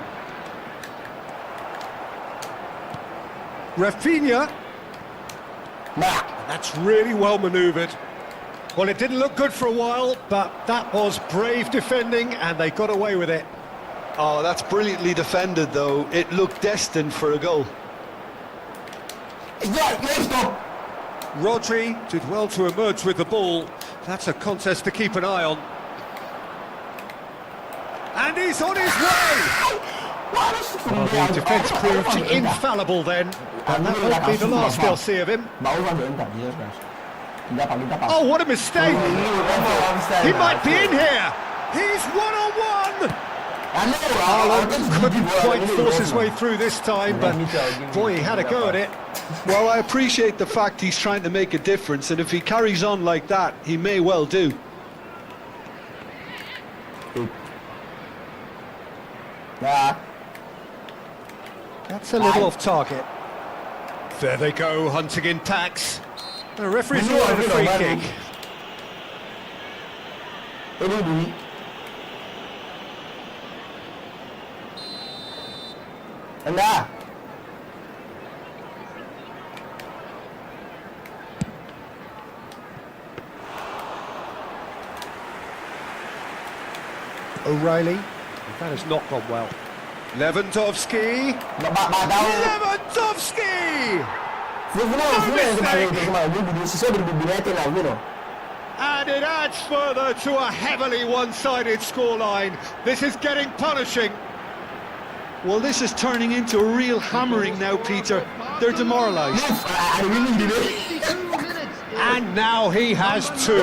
Rafinha. That's really well manoeuvred. Well, it didn't look good for a while, but that was brave defending, and they got away with it. Oh, that's brilliantly defended, though. It looked destined for a goal. Rodri did well to emerge with the ball. That's a contest to keep an eye on. And he's on his way! Well, the defence proved infallible then, and that won't be the last they'll see of him. Oh, what a mistake! He might be in here! He's one-on-one! Haaland couldn't quite force his way through this time, but boy, he had a go at it. Well, I appreciate the fact he's trying to make a difference, and if he carries on like that, he may well do. That's a little off target. There they go, hunting in packs. The referee's awarded a free kick. O'Reilly. That has not gone well. Lewandowski! Lewandowski! And And it adds further to a heavily one-sided scoreline. This is getting punishing. Well, this is turning into a real hammering now, Peter. They're demoralised. And now he has two.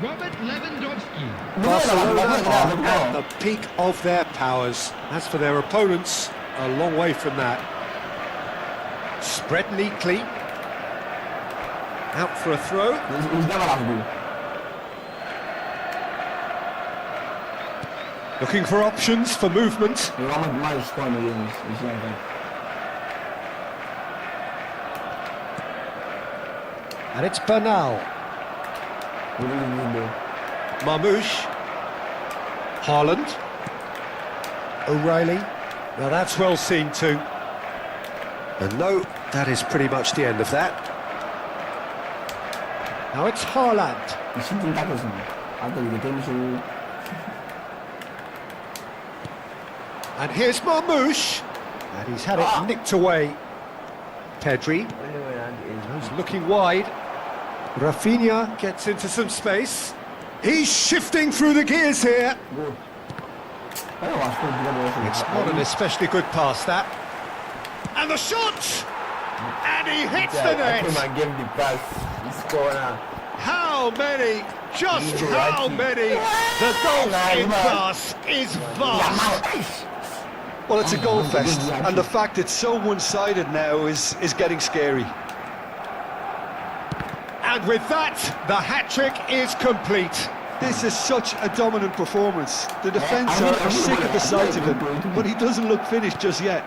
Robert Lewandowski. Barcelona are at the peak of their powers. As for their opponents, a long way from that. Spread neatly. Out for a throw. Looking for options for movement. And it's Bernal. Marmoush. Haaland. O'Reilly. Now that's well seen too. And no, that is pretty much the end of that. Now it's Haaland. And here's Marmoush. And he's had it nicked away. Pedri. He's looking wide. Rafinha gets into some space. He's shifting through the gears here. It's not an especially good pass, that. And the shot! And he hits the net! How many? Just how many? The golf in class is vast. Well, it's a goal fest, and the fact it's so one-sided now is getting scary. And with that, the hat-trick is complete. This is such a dominant performance. The defence are sick of the sight of him, but he doesn't look finished just yet.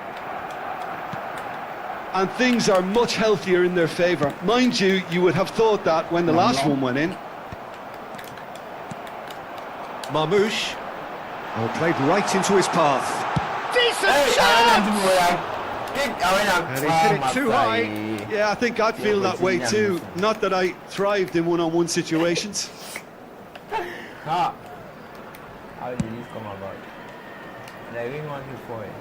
And things are much healthier in their favour. Mind you, you would have thought that when the last one went in. Marmoush. Played right into his path. Decent chance! And he hit it too high. Yeah, I think I'd feel that way too. Not that I thrived in one-on-one situations. How did this come about? They didn't want to for it.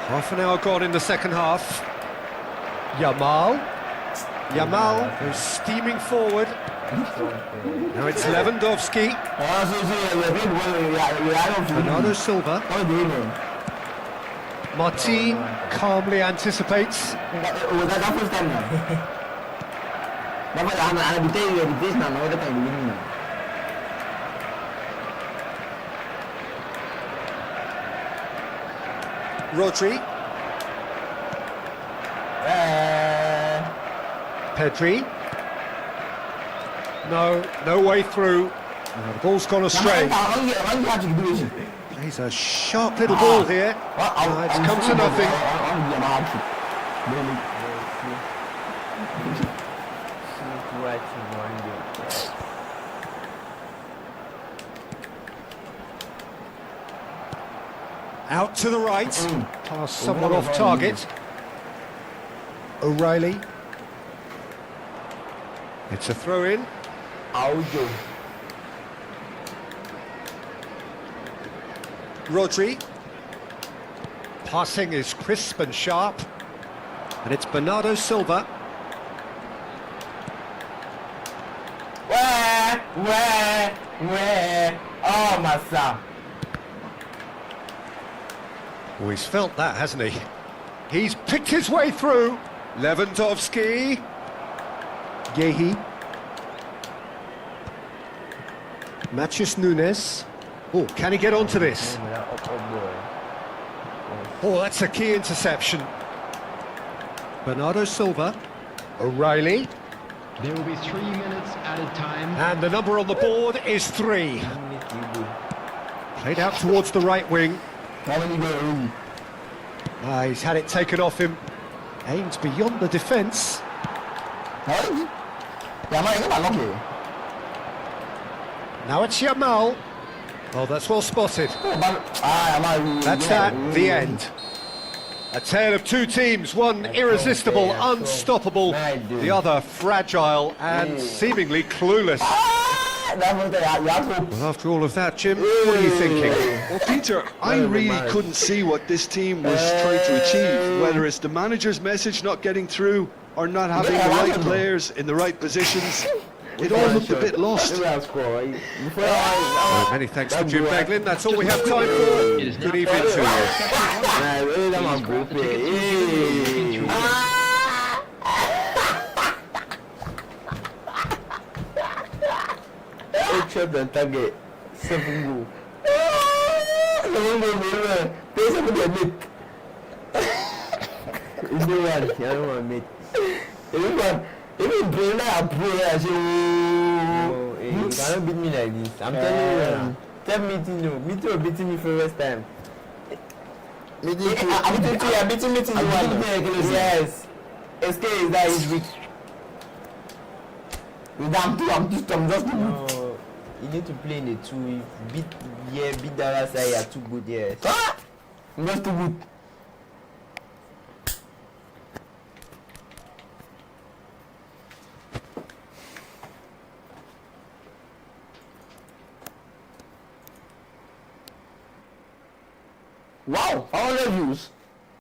Half an hour gone in the second half. Yamal goes steaming forward. Now it's Lewandowski. Bernardo Silva. Martin calmly anticipates. Rodri. Pedri. No way through. The ball's gone astray. He's a sharp little ball here. It's come to nothing. Out to the right. Pass somewhat off target. O'Reilly. It's a throw in. Rodri. Passing is crisp and sharp. And it's Bernardo Silva. Where? Oh, my son. Oh, he's felt that, hasn't he? He's picked his way through. Lewandowski. Yehi. Matheus Nunes. Oh, can he get onto this? Oh, that's a key interception. Bernardo Silva. O'Reilly. There will be 3 minutes added time. And the number on the board is 3. Played out towards the right wing. He's had it taken off him. Aimed beyond the defence. Now it's Yamal. Oh, that's well spotted. That's that, the end. A tale of two teams, one irresistible, unstoppable, the other fragile and seemingly clueless. Well, after all of that, Jim, what are you thinking? Well, Peter, I really couldn't see what this team was trying to achieve, whether it's the manager's message not getting through or not having the right players in the right positions, it all looked a bit lost. Well, many thanks to Jim Beglin. That's all we have time for. Good evening to you. Shot the target. 7 goal. 7 goal. Play 7 goal, mate. It's no one. I don't want mate. Everyone. Even brain like a pro. I say, you cannot beat me like this. I'm telling you. Tell me to know. Me too beating me for first time. I'm beating me to you. Yes. SK is that is weak. I'm too strong. Just no. You need to play in the 2. If beat the other side, you're too good, yes. Ah! I'm just too good. Wow! 100 views.